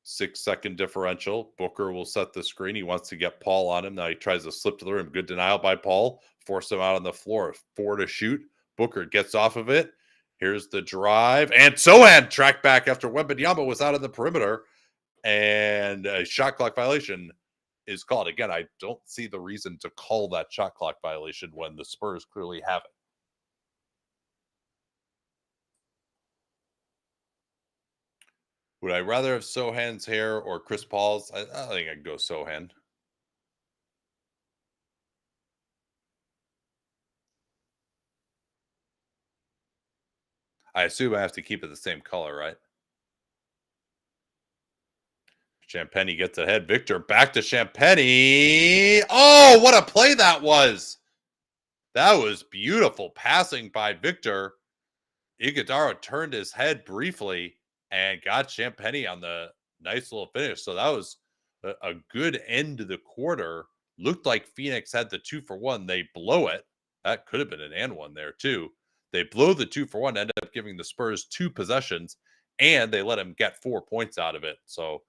6-second differential. Booker will set the screen. He wants to get Paul on him. Now he tries to slip to the rim. Good denial by Paul. Force him out on the floor. 4 to shoot. Booker gets off of it. Here's the drive. And Sohan tracked back after Wembanyama was out of the perimeter. And a shot clock violation is called. Again, I don't see the reason to call that shot clock violation when the Spurs clearly have it. Would I rather have Sohan's hair or Chris Paul's? I think I'd go Sohan. I assume I have to keep it the same color, right? Champagny gets ahead. Victor back to Champagny. Oh, what a play that was. That was beautiful passing by Victor. Iguodala turned his head briefly and got Champagnie on the nice little finish. So that was a good end to the quarter. Looked like Phoenix had the 2-for-1. They blow it. That could have been an and one there too. They blow the 2-for-1, end up giving the Spurs 2 possessions, and they let him get 4 points out of it. So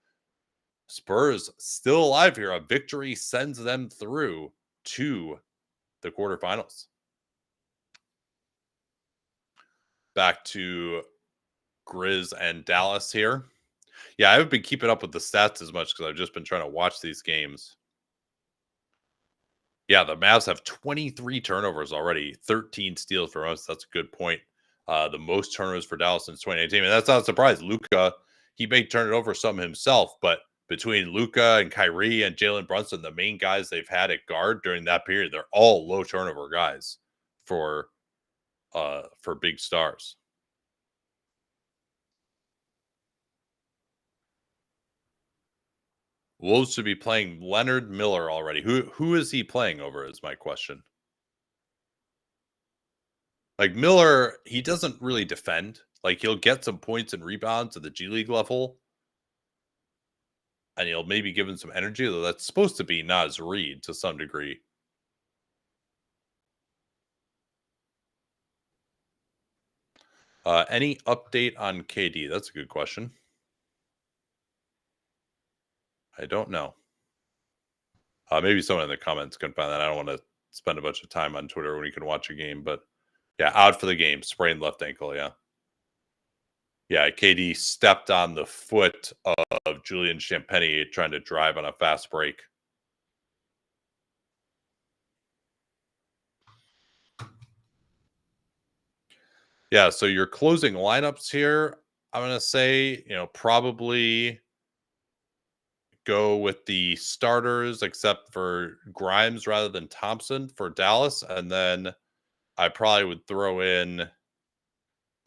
Spurs still alive here. A victory sends them through to the quarterfinals. Back to Grizz and Dallas here. Yeah, I haven't been keeping up with the stats as much because I've just been trying to watch these games. Yeah, the Mavs have 23 turnovers already, 13 steals for us. That's a good point. The most turnovers for Dallas since 2018. And that's not a surprise. Luka, he may turn it over some himself, but between Luka and Kyrie and Jalen Brunson, the main guys they've had at guard during that period, they're all low turnover guys for big stars. Wolves should be playing Leonard Miller already. Who is he playing over is my question. Like Miller, he doesn't really defend. Like he'll get some points and rebounds at the G League level. And he'll maybe give him some energy, though that's supposed to be Naz Reid to some degree. Any update on KD? That's a good question. I don't know. Maybe someone in the comments can find that. I don't want to spend a bunch of time on Twitter when you can watch a game, but yeah, out for the game, sprained left ankle. Yeah. Yeah, KD stepped on the foot of Julian Champagnie trying to drive on a fast break. Yeah, so your closing lineups here, I'm going to say, probably go with the starters except for Grimes rather than Thompson for Dallas. And then I probably would throw in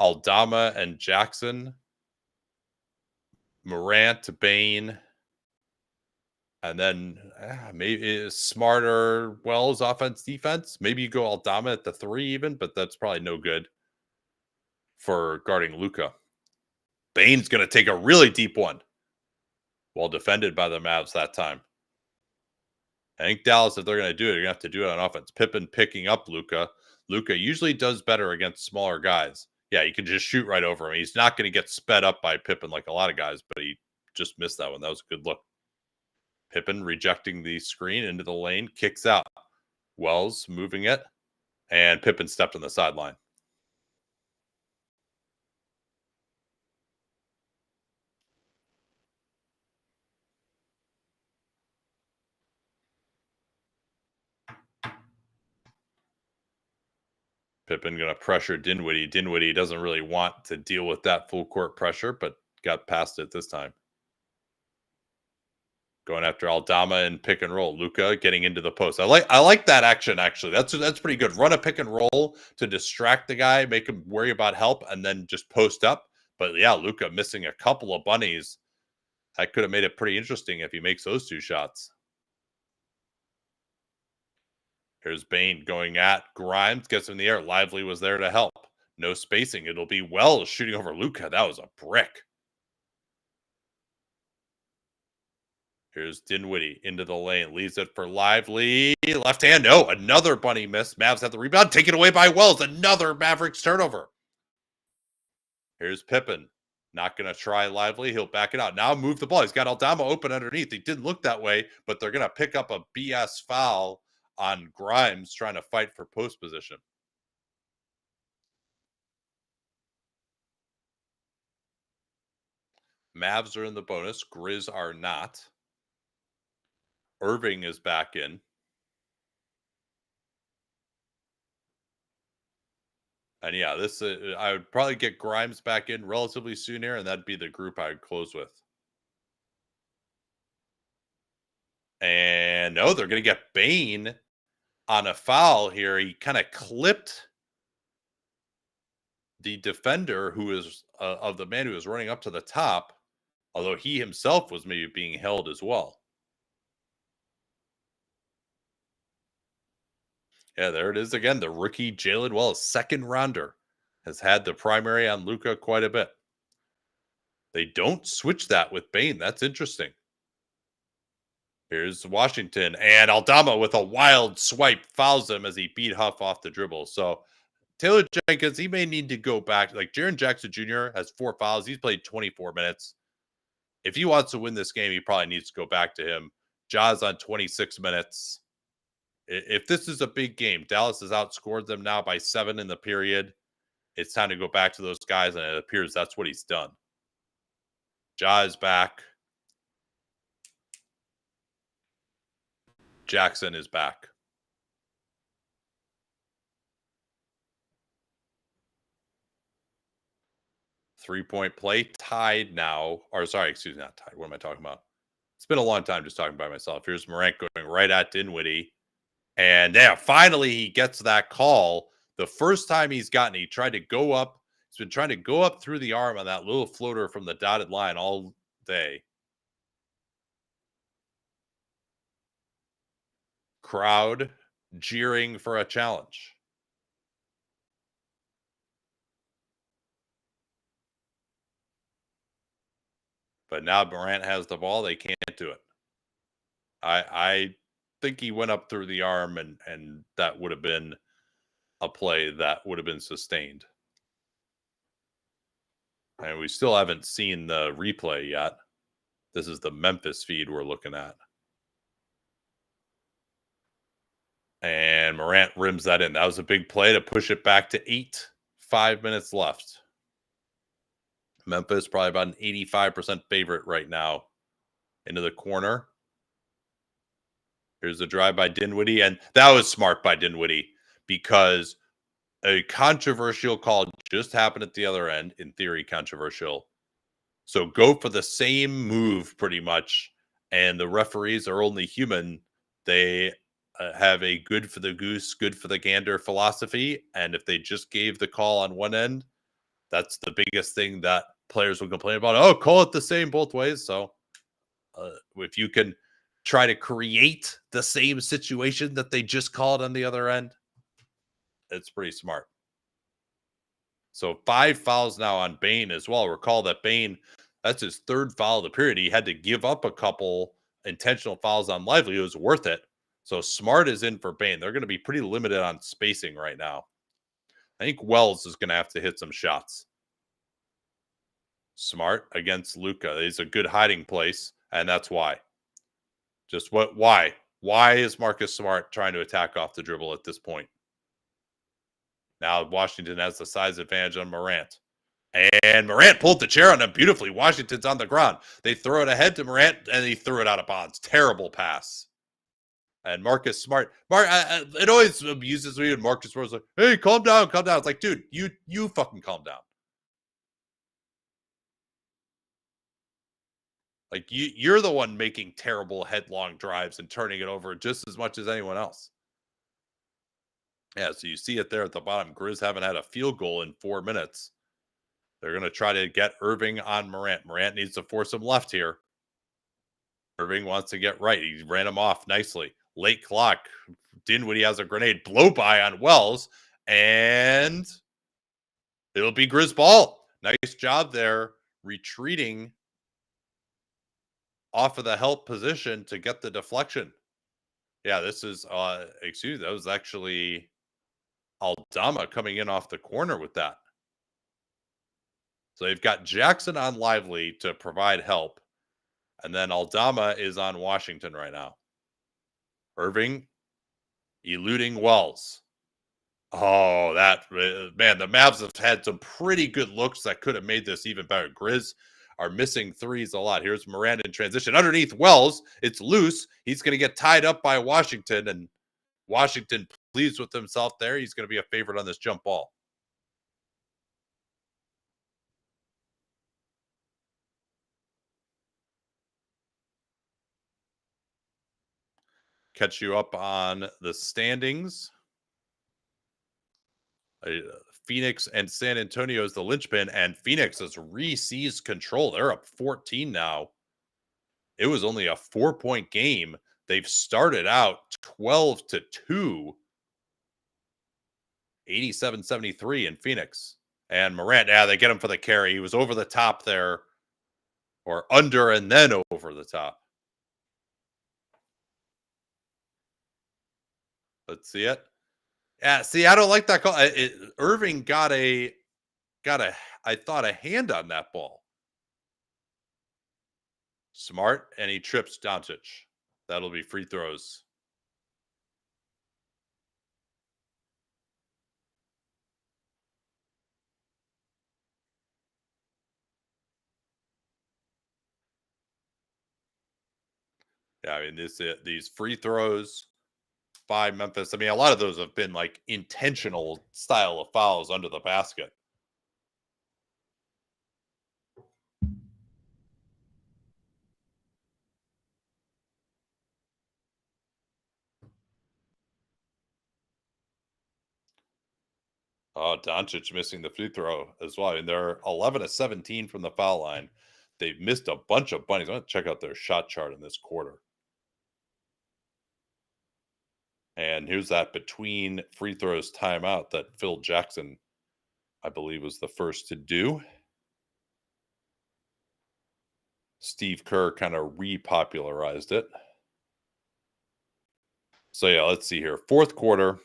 Aldama and Jackson, Morant, Bane, and then maybe smarter Wells offense defense. Maybe you go Aldama at the 3 even, but that's probably no good for guarding Luka. Bane's going to take a really deep one while defended by the Mavs that time. I think Dallas, if they're going to do it, they're going to have to do it on offense. Pippen picking up Luka. Luka usually does better against smaller guys. Yeah, you can just shoot right over him. He's not going to get sped up by Pippen like a lot of guys, but he just missed that one. That was a good look. Pippen rejecting the screen into the lane, kicks out. Wells moving it, and Pippen stepped on the sideline. Pippen going to pressure Dinwiddie. Dinwiddie doesn't really want to deal with that full court pressure, but got past it this time. Going after Aldama and pick and roll. Luka getting into the post. I like that action actually. That's pretty good. Run a pick and roll to distract the guy, make him worry about help, and then just post up. But yeah, Luka missing a couple of bunnies. That could have made it pretty interesting if he makes those 2 shots. Here's Bane going at Grimes, gets in the air. Lively was there to help. No spacing. It'll be Wells shooting over Luka. That was a brick. Here's Dinwiddie into the lane. Leaves it for Lively. Left hand. No, another bunny miss. Mavs have the rebound. Taken away by Wells. Another Mavericks turnover. Here's Pippen. Not going to try Lively. He'll back it out. Now move the ball. He's got Aldama open underneath. He didn't look that way, but they're going to pick up a BS foul on Grimes trying to fight for post position. Mavs are in the bonus. Grizz are not. Irving is back in. And yeah, this I would probably get Grimes back in relatively soon here, and that'd be the group I would close with. And no, they're going to get Bane on a foul here. He kind of clipped the defender who is of the man who was running up to the top, although he himself was maybe being held as well. Yeah, there it is again. The rookie Jalen Wells, 2nd rounder, has had the primary on Luka quite a bit. They don't switch that with Bane. That's interesting. Here's Washington, and Aldama with a wild swipe fouls him as he beat Huff off the dribble. So Taylor Jenkins, he may need to go back. Like Jaren Jackson Jr. has 4 fouls. He's played 24 minutes. If he wants to win this game, he probably needs to go back to him. Jaws on 26 minutes. If this is a big game, Dallas has outscored them now by 7 in the period. It's time to go back to those guys, and it appears that's what he's done. Ja is back. Jackson is back. Three-point play tied now. Or sorry, excuse me, not tied. What am I talking about? It's been a long time just talking by myself. Here's Morant going right at Dinwiddie. And yeah, finally he gets that call. The first time he tried to go up. He's been trying to go up through the arm on that little floater from the dotted line all day. Crowd jeering for a challenge. But now Morant has the ball. They can't do it. I think he went up through the arm, and that would have been a play that would have been sustained. And we still haven't seen the replay yet. This is the Memphis feed we're looking at. And Morant rims that in. That was a big play to push it back to 8. 5 minutes left. Memphis probably about an 85% favorite right now. Into the corner. Here's a drive by Dinwiddie. And that was smart by Dinwiddie because a controversial call just happened at the other end. In theory, controversial. So go for the same move pretty much. And the referees are only human. They have a good for the goose, good for the gander philosophy. And if they just gave the call on one end, that's the biggest thing that players will complain about. Oh, call it the same both ways. So if you can try to create the same situation that they just called on the other end, it's pretty smart. So 5 fouls now on Bane as well. Recall that Bane, that's his 3rd foul of the period. He had to give up a couple intentional fouls on Lively. It was worth it. So Smart is in for Bane. They're going to be pretty limited on spacing right now. I think Wells is going to have to hit some shots. Smart against Luka. It's a good hiding place, and that's why. Why? Why is Marcus Smart trying to attack off the dribble at this point? Now Washington has the size advantage on Morant. And Morant pulled the chair on him beautifully. Washington's on the ground. They throw it ahead to Morant, and he threw it out of bounds. Terrible pass. And Marcus Smart, it always abuses me when Marcus Smart's like, hey, calm down, calm down. It's like, dude, you fucking calm down. Like, you're the one making terrible headlong drives and turning it over just as much as anyone else. Yeah, so you see it there at the bottom. Grizz haven't had a field goal in 4 minutes. They're going to try to get Irving on Morant. Morant needs to force him left here. Irving wants to get right. He ran him off nicely. Late clock. Dinwiddie has a grenade. Blow by on Wells. And it'll be Grizz ball. Nice job there. Retreating off of the help position to get the deflection. Yeah, this is, that was actually Aldama coming in off the corner with that. So they've got Jackson on Lively to provide help. And then Aldama is on Washington right now. Irving eluding Wells. Oh, man, the Mavs have had some pretty good looks that could have made this even better. Grizz are missing threes a lot. Here's Miranda in transition. Underneath Wells, it's loose. He's going to get tied up by Washington, and Washington pleased with himself there. He's going to be a favorite on this jump ball. Catch you up on the standings. Phoenix and San Antonio is the linchpin, and Phoenix has re-seized control. They're up 14 now. It was only a 4-point game. They've started out 12-2, 87-73 in Phoenix. And Morant, they get him for the carry. He was over the top there or under and then over the top. Let's see it. Yeah, see, I don't like that call. Irving got a I thought a hand on that ball. Smart, and he trips Doncic. That'll be free throws. Yeah, I mean these free throws by Memphis. I mean, a lot of those have been like intentional style of fouls under the basket. Oh, Doncic missing the free throw as well. I mean, they're 11 of 17 from the foul line. They've missed a bunch of bunnies. I'm going to check out their shot chart in this quarter. And here's that between free throws timeout that Phil Jackson, I believe, was the first to do. Steve Kerr kind of repopularized it. So, yeah, let's see here. Fourth quarter,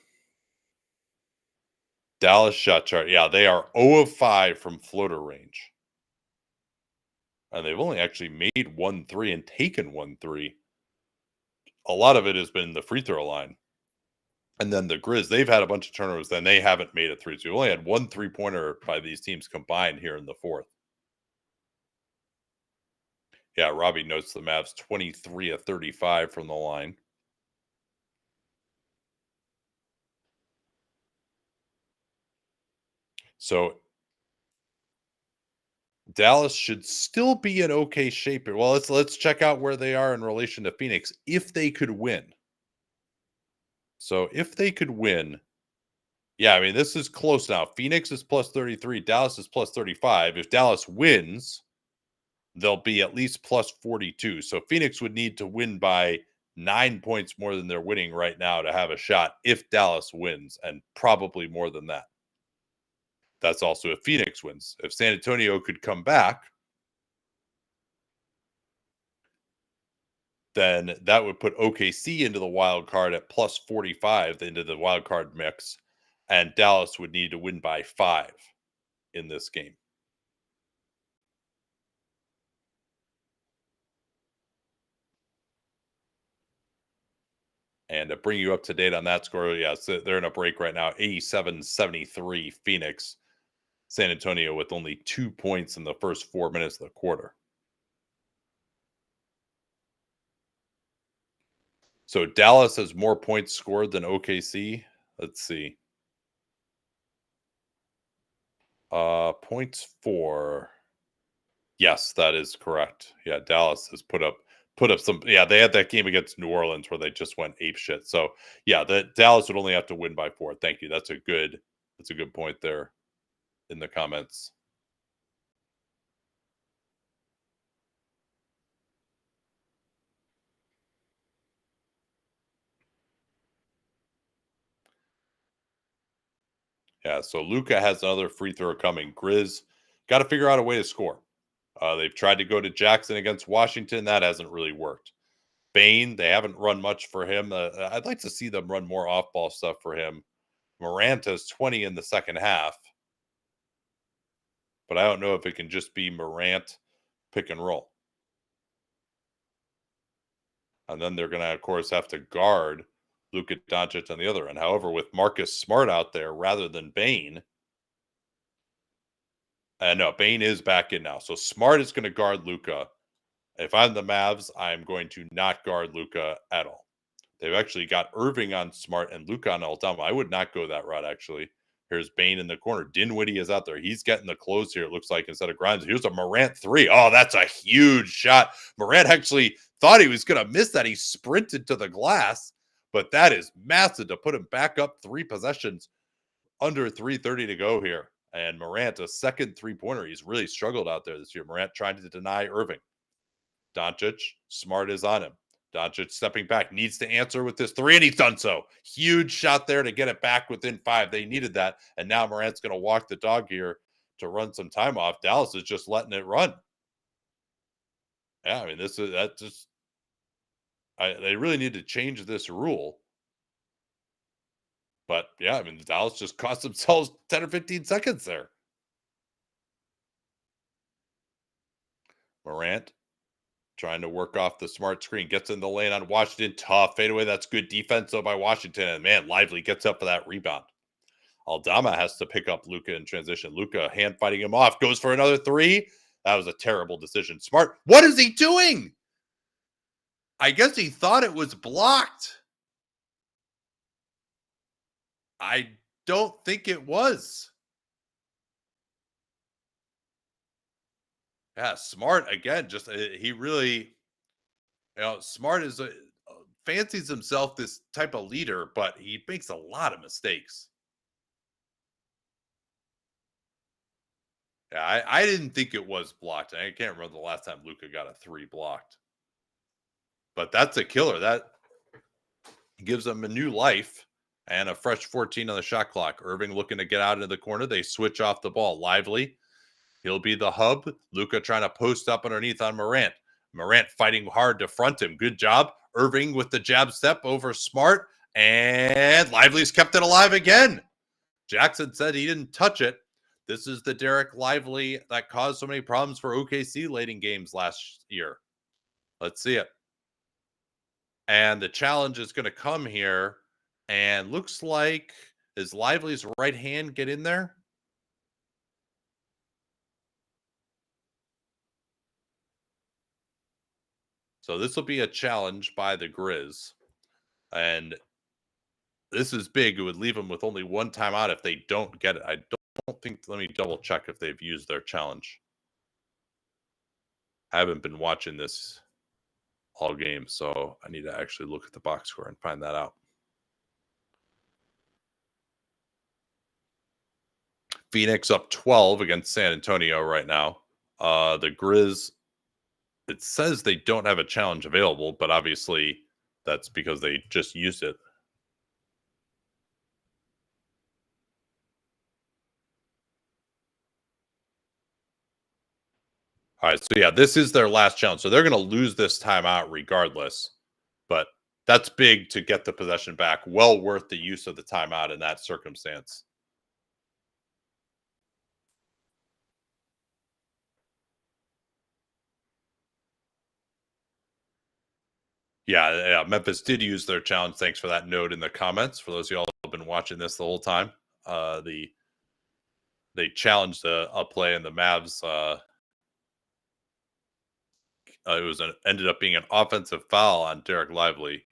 Dallas shot chart. Yeah, they are 0 of 5 from floater range. And they've only actually made 1 3 and taken 1 3. A lot of it has been the free throw line. And then the Grizz, they've had a bunch of turnovers, then they haven't made it through. So we only had 1 3-pointer by these teams combined here in the fourth. Yeah, Robbie notes the Mavs 23 of 35 from the line. So Dallas should still be in okay shape here. Well, let's check out where they are in relation to Phoenix if they could win. So if they could win, yeah, I mean, this is close now. Phoenix is plus 33, Dallas is plus 35. If Dallas wins, they'll be at least plus 42. So Phoenix would need to win by 9 points more than they're winning right now to have a shot if Dallas wins, and probably more than that. That's also if Phoenix wins. If San Antonio could come back, then that would put OKC into the wild card at plus 45 into the wild card mix, and Dallas would need to win by 5 in this game. And to bring you up to date on that score, yeah, so they're in a break right now, 87-73 Phoenix. San Antonio with only 2 points in the first 4 minutes of the quarter. So Dallas has more points scored than OKC. Let's see. Points for. Yes, that is correct. Yeah, Dallas has put up some. Yeah, they had that game against New Orleans where they just went ape shit. So yeah, the Dallas would only have to win by 4. Thank you. That's a good point there in the comments. Yeah, so Luka has another free throw coming. Grizz got to figure out a way to score. They've tried to go to Jackson against Washington. That hasn't really worked. Bane, they haven't run much for him. I'd like to see them run more off-ball stuff for him. Morant has 20 in the second half, but I don't know if it can just be Morant pick and roll. And then they're going to, of course, have to guard Luka Doncic on the other end. However, with Marcus Smart out there rather than Bane, no, Bane is back in now. So Smart is going to guard Luka. If I'm the Mavs, I'm going to not guard Luka at all. They've actually got Irving on Smart and Luka on Aldama. I would not go that route, actually. Here's Bane in the corner. Dinwiddie is out there. He's getting the close here, it looks like, instead of Grimes. Here's a Morant 3. Oh, that's a huge shot. Morant actually thought he was going to miss that. He sprinted to the glass, but that is massive to put him back up 3 possessions under 3:30 to go here. And Morant, a second 3-pointer. He's really struggled out there this year. Morant trying to deny Irving. Doncic, Smart is on him. Doncic stepping back, needs to answer with this 3, and he's done so. Huge shot there to get it back within 5. They needed that, and now Morant's going to walk the dog here to run some time off. Dallas is just letting it run. Yeah, I mean, this is that just they really need to change this rule. But yeah, I mean, the Dallas just cost themselves 10 or 15 seconds there. Morant trying to work off the smart screen, gets in the lane on Washington. Tough fadeaway. That's good defense though by Washington. And man, Lively gets up for that rebound. Aldama has to pick up Luka in transition. Luka hand fighting him off, goes for another three. That was a terrible decision. Smart. What is he doing? I guess he thought it was blocked. I don't think it was. Yeah, Smart again. Just he really, Smart is fancies himself this type of leader, but he makes a lot of mistakes. Yeah, I didn't think it was blocked. I can't remember the last time Luca got a three blocked, but that's a killer. That gives them a new life and a fresh 14 on the shot clock. Irving looking to get out into the corner. They switch off the ball. Lively. He'll be the hub. Luca trying to post up underneath on Morant. Morant fighting hard to front him. Good job. Irving with the jab step over Smart. And Lively's kept it alive again. Jackson said he didn't touch it. This is the Derek Lively that caused so many problems for OKC late in games last year. Let's see it. And the challenge is going to come here. And looks like, is Lively's right hand get in there? So this will be a challenge by the Grizz. And this is big. It would leave them with only one timeout if they don't get it. I don't think, let me double check if they've used their challenge. I haven't been watching this all game, so I need to actually look at the box score and find that out. Phoenix up 12 against San Antonio right now. The Grizz, it says they don't have a challenge available, but obviously that's because they just used it. All right, so yeah, this is their last challenge. So they're going to lose this timeout regardless, but that's big to get the possession back. Well worth the use of the timeout in that circumstance. Yeah, Memphis did use their challenge. Thanks for that note in the comments. For those of y'all who have been watching this the whole time, they challenged a play in the Mavs. Ended up being an offensive foul on Derek Lively,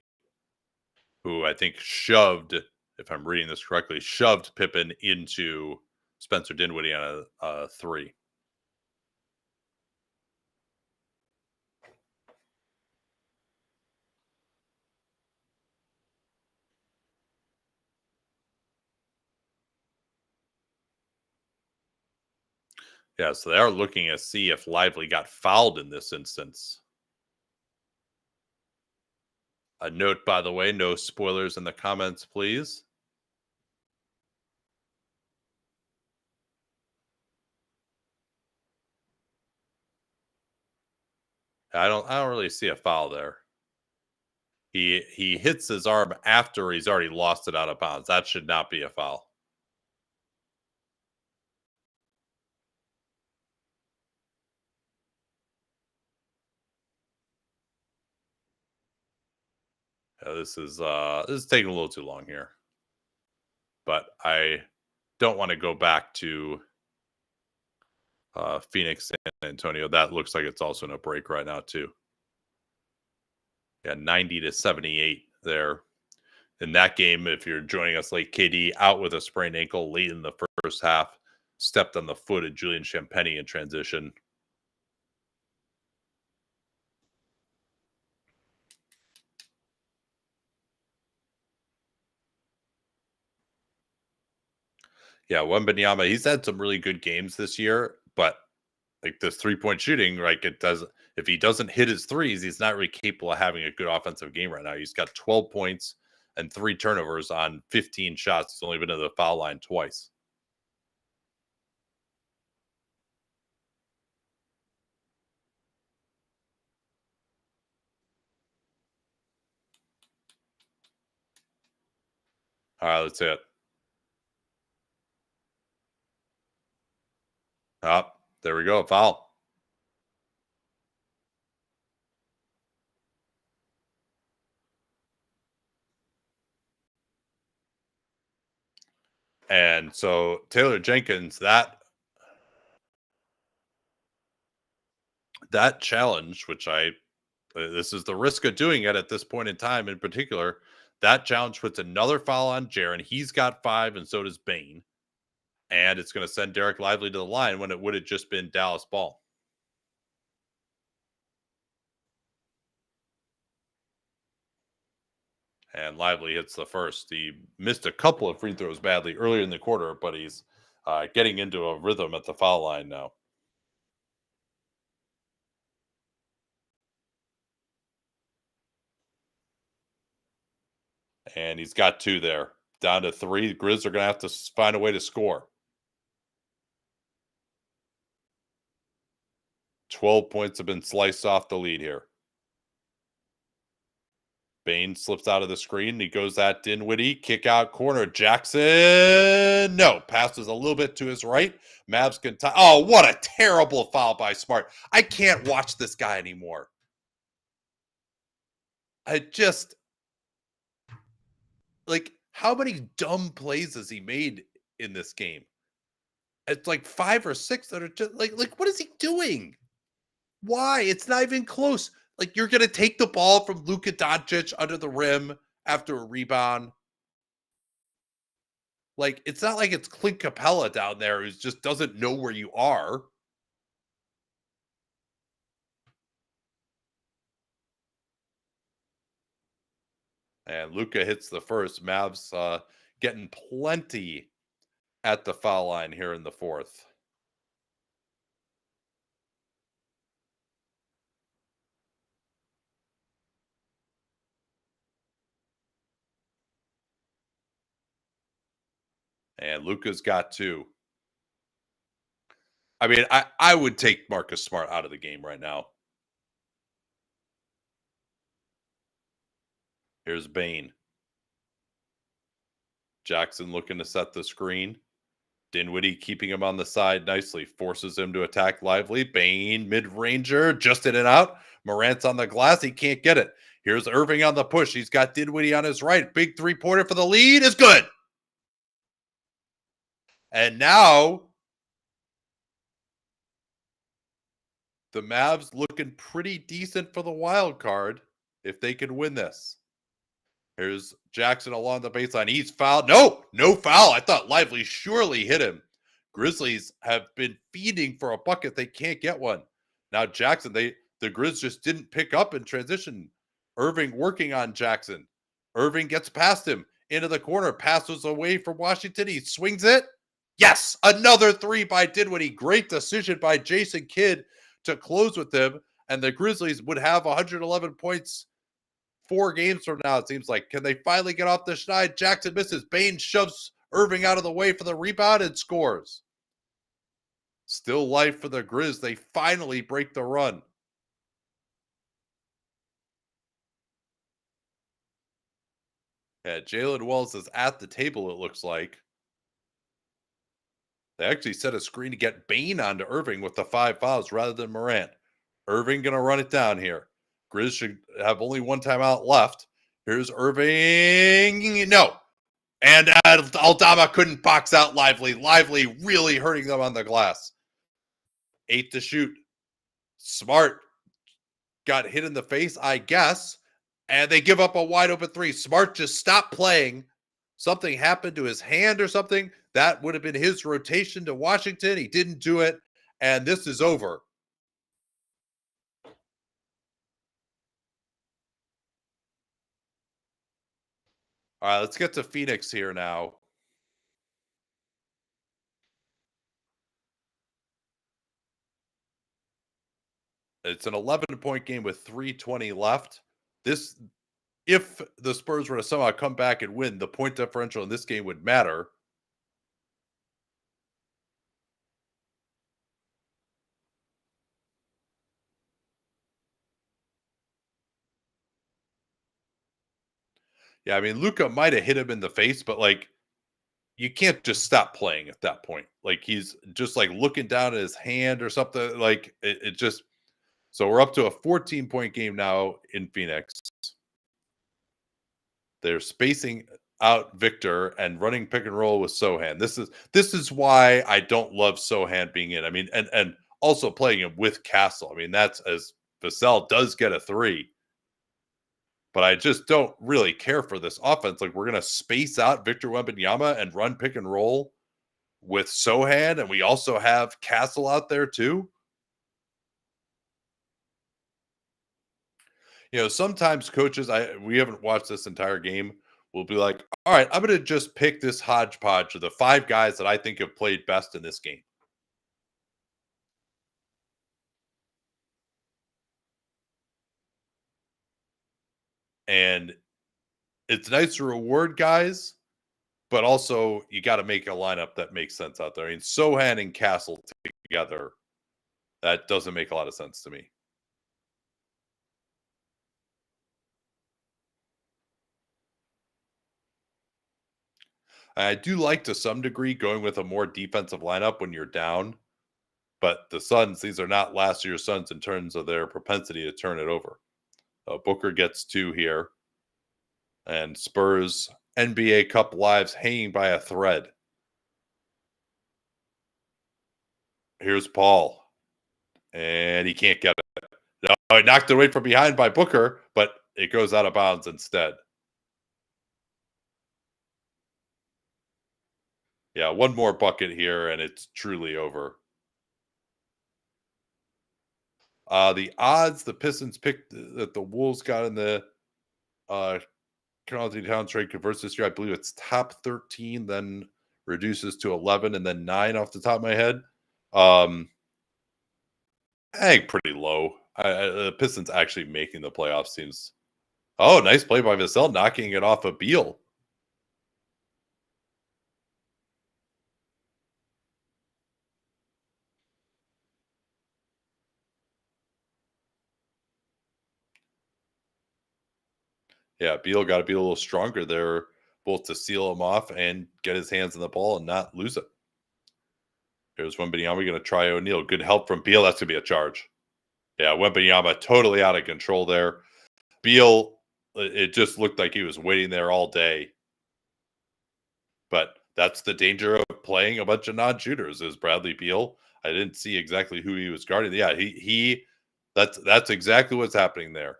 who I think shoved, if I'm reading this correctly, shoved Pippen into Spencer Dinwiddie on a three. Yeah, so they are looking to see if Lively got fouled in this instance. A note, by the way, no spoilers in the comments, please. I don't really see a foul there. He hits his arm after he's already lost it out of bounds. That should not be a foul. Yeah, this is taking a little too long here. But I don't want to go back to Phoenix, San Antonio. That looks like it's also in a break right now too. Yeah, 90-78 there. In that game, if you're joining us late, KD out with a sprained ankle late in the first half, stepped on the foot of Julian Champagny in transition. Yeah, Wembanyama, he's had some really good games this year, but like this 3-point shooting, like it does, if he doesn't hit his threes, he's not really capable of having a good offensive game right now. He's got 12 points and 3 turnovers on 15 shots. He's only been to the foul line twice. All right, let's hit. Up. There we go. Foul. And so Taylor Jenkins, that challenge, which this is the risk of doing it at this point in time in particular. That challenge puts another foul on Jaren. He's got 5, and so does Bane. And it's going to send Derek Lively to the line when it would have just been Dallas ball. And Lively hits the first. He missed a couple of free throws badly earlier in the quarter, but he's getting into a rhythm at the foul line now. And he's got 2 there. Down to 3. The Grizz are going to have to find a way to score. 12 points have been sliced off the lead here. Bane slips out of the screen. He goes at Dinwiddie. Kick out corner. Jackson. No. Passes a little bit to his right. Mavs can tie. Oh, what a terrible foul by Smart. I can't watch this guy anymore. How many dumb plays has he made in this game? It's like 5 or 6 that are just what is he doing? Why? It's not even close. You're going to take the ball from Luka Doncic under the rim after a rebound. It's not like it's Clint Capella down there who just doesn't know where you are. And Luka hits the first. Mavs getting plenty at the foul line here in the fourth. And Luka's got 2. I mean, I would take Marcus Smart out of the game right now. Here's Bane. Jackson looking to set the screen. Dinwiddie keeping him on the side nicely. Forces him to attack Lively. Bane, mid-ranger, just in and out. Morant's on the glass. He can't get it. Here's Irving on the push. He's got Dinwiddie on his right. Big three-pointer for the lead is good. And now the Mavs looking pretty decent for the wild card if they can win this. Here's Jackson along the baseline. He's fouled. No foul. I thought Lively surely hit him. Grizzlies have been feeding for a bucket. They can't get one. Now Jackson, the Grizz just didn't pick up in transition. Irving working on Jackson. Irving gets past him into the corner. Passes away from Washington. He swings it. Yes, another 3 by Dinwiddie. Great decision by Jason Kidd to close with them. And the Grizzlies would have 111 points 4 games from now, it seems like. Can they finally get off the schneid? Jackson misses. Bane shoves Irving out of the way for the rebound and scores. Still life for the Grizz. They finally break the run. Yeah, Jalen Wells is at the table, it looks like. They actually set a screen to get Bane onto Irving with the 5 fouls rather than Morant. Irving going to run it down here. Grizz should have only 1 timeout left. Here's Irving. No. And Aldama couldn't box out Lively. Lively really hurting them on the glass. 8 to shoot. Smart got hit in the face, I guess. And they give up a wide open 3. Smart just stopped playing. Something happened to his hand or something. That would have been his rotation to Washington. He didn't do it. And this is over. All right, let's get to Phoenix here now. It's an 11-point game with 3:20 left. If the Spurs were to somehow come back and win, the point differential in this game would matter. Yeah, I mean, Luca might have hit him in the face, but like you can't just stop playing at that point. Like he's just like looking down at his hand or something. Like it just so we're up to a 14-point game now in Phoenix. They're spacing out Victor and running pick and roll with Sohan. This is why I don't love Sohan being in. I mean, and also playing him with Castle. I mean, that's as Vassell does get a three, but I just don't really care for this offense. Like we're gonna space out Victor Wembanyama and run pick and roll with Sohan, and we also have Castle out there too. Sometimes coaches, we haven't watched this entire game, will be like, all right, I'm going to just pick this hodgepodge of the five guys that I think have played best in this game. And it's nice to reward guys, but also you got to make a lineup that makes sense out there. I mean, Sohan and Castle together, that doesn't make a lot of sense to me. I do like to some degree going with a more defensive lineup when you're down, but the Suns, these are not last year's Suns in terms of their propensity to turn it over. Booker gets two here, and Spurs NBA Cup lives hanging by a thread. Here's Paul, and he can't get it. No, he knocked it away from behind by Booker, but it goes out of bounds instead. Yeah, one more bucket here, and it's truly over. The odds the Pistons picked that the Wolves got in the Carl Towns trade converts this year. I believe it's top 13, then reduces to 11, and then 9 off the top of my head. I think pretty low. The Pistons actually making the playoffs seems. Oh, nice play by Vassell, knocking it off of Beal. Yeah, Beal got to be a little stronger there, both to seal him off and get his hands on the ball and not lose it. Here's Wembanyama going to try O'Neal. Good help from Beal. That's going to be a charge. Yeah, Wembanyama totally out of control there. Beal, it just looked like he was waiting there all day. But that's the danger of playing a bunch of non-shooters is Bradley Beal. I didn't see exactly who he was guarding. Yeah, that's exactly what's happening there.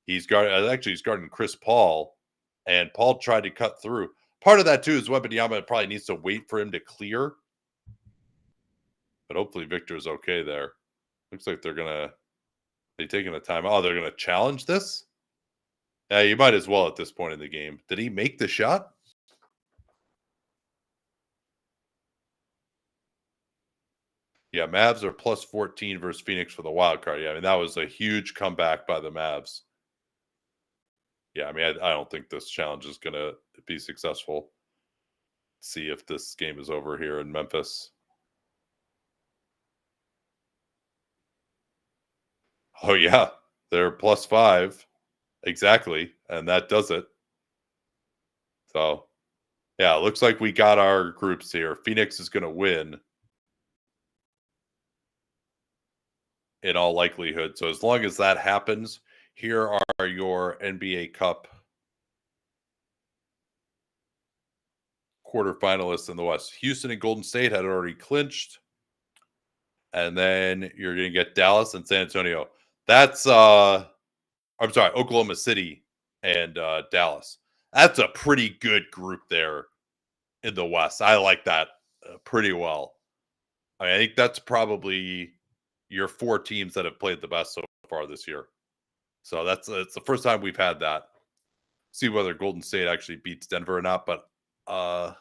He's guarding Chris Paul, and Paul tried to cut through. Part of that too is Wembanyama probably needs to wait for him to clear. But hopefully Victor's okay there. Looks like they taking a timeout. Oh, they're gonna challenge this? Yeah, you might as well at this point in the game. Did he make the shot? Yeah, Mavs are plus 14 versus Phoenix for the wild card. Yeah, I mean, that was a huge comeback by the Mavs. Yeah, I mean, I don't think this challenge is going to be successful. See if this game is over here in Memphis. Oh, yeah, they're plus 5. Exactly. And that does it. So, yeah, it looks like we got our groups here. Phoenix is going to win in all likelihood. So, as long as that happens, here are your NBA Cup quarterfinalists in the West. Houston and Golden State had already clinched. And then you're going to get Dallas and San Antonio. That's I'm sorry, Oklahoma City and Dallas. That's a pretty good group there in the West. I like that pretty well. I think that's probably your 4 teams that have played the best so far this year. So it's the first time we've had that. See whether Golden State actually beats Denver or not, but I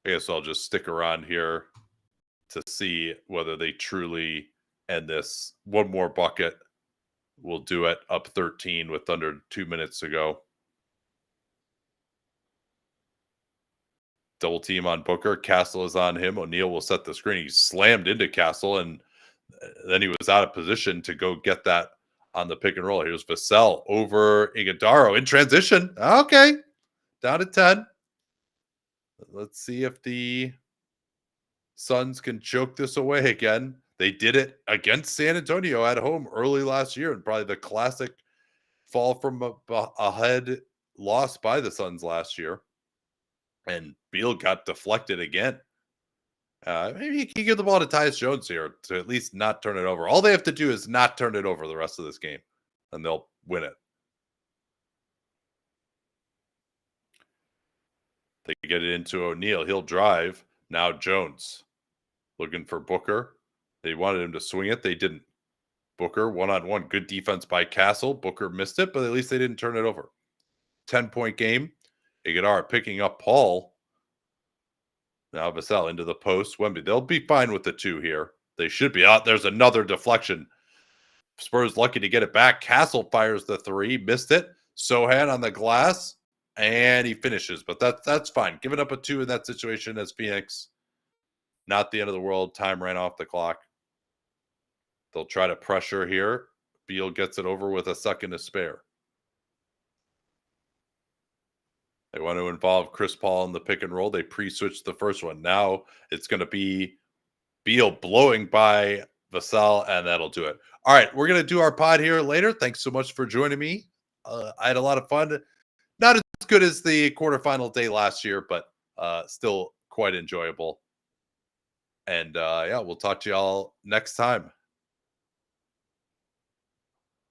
guess I'll just stick around here to see whether they truly end this. One more bucket will do it, up 13 with under 2 minutes to go. Double team on Booker. Castle is on him. O'Neal will set the screen. He slammed into Castle, and then he was out of position to go get that on the pick and roll. Here's Vassell over Iguodaro in transition. Okay, down to 10. Let's see if the Suns can choke this away again. They did it against San Antonio at home early last year, and probably the classic fall from ahead loss by the Suns last year. And Beal got deflected again. Maybe he can give the ball to Tyus Jones here to at least not turn it over. All they have to do is not turn it over the rest of this game, and they'll win it. They get it into O'Neal. He'll drive. Now Jones looking for Booker. They wanted him to swing it. They didn't. Booker, one-on-one. Good defense by Castle. Booker missed it, but at least they didn't turn it over. 10-point game. Iguodaro picking up Paul. Now Vassell into the post. Wemby, they'll be fine with the 2 here. They should be out. There's another deflection. Spurs lucky to get it back. Castle fires the 3. Missed it. Sohan on the glass. And he finishes. But that's fine. Giving up a 2 in that situation as Phoenix. Not the end of the world. Time ran off the clock. They'll try to pressure here. Beal gets it over with a second to spare. They want to involve Chris Paul in the pick and roll. They pre-switched the first one. Now it's going to be Beal blowing by Vassell, and that'll do it. All right, we're going to do our pod here later. Thanks so much for joining me. I had a lot of fun. Not as good as the quarterfinal day last year, but still quite enjoyable. And yeah, we'll talk to y'all next time.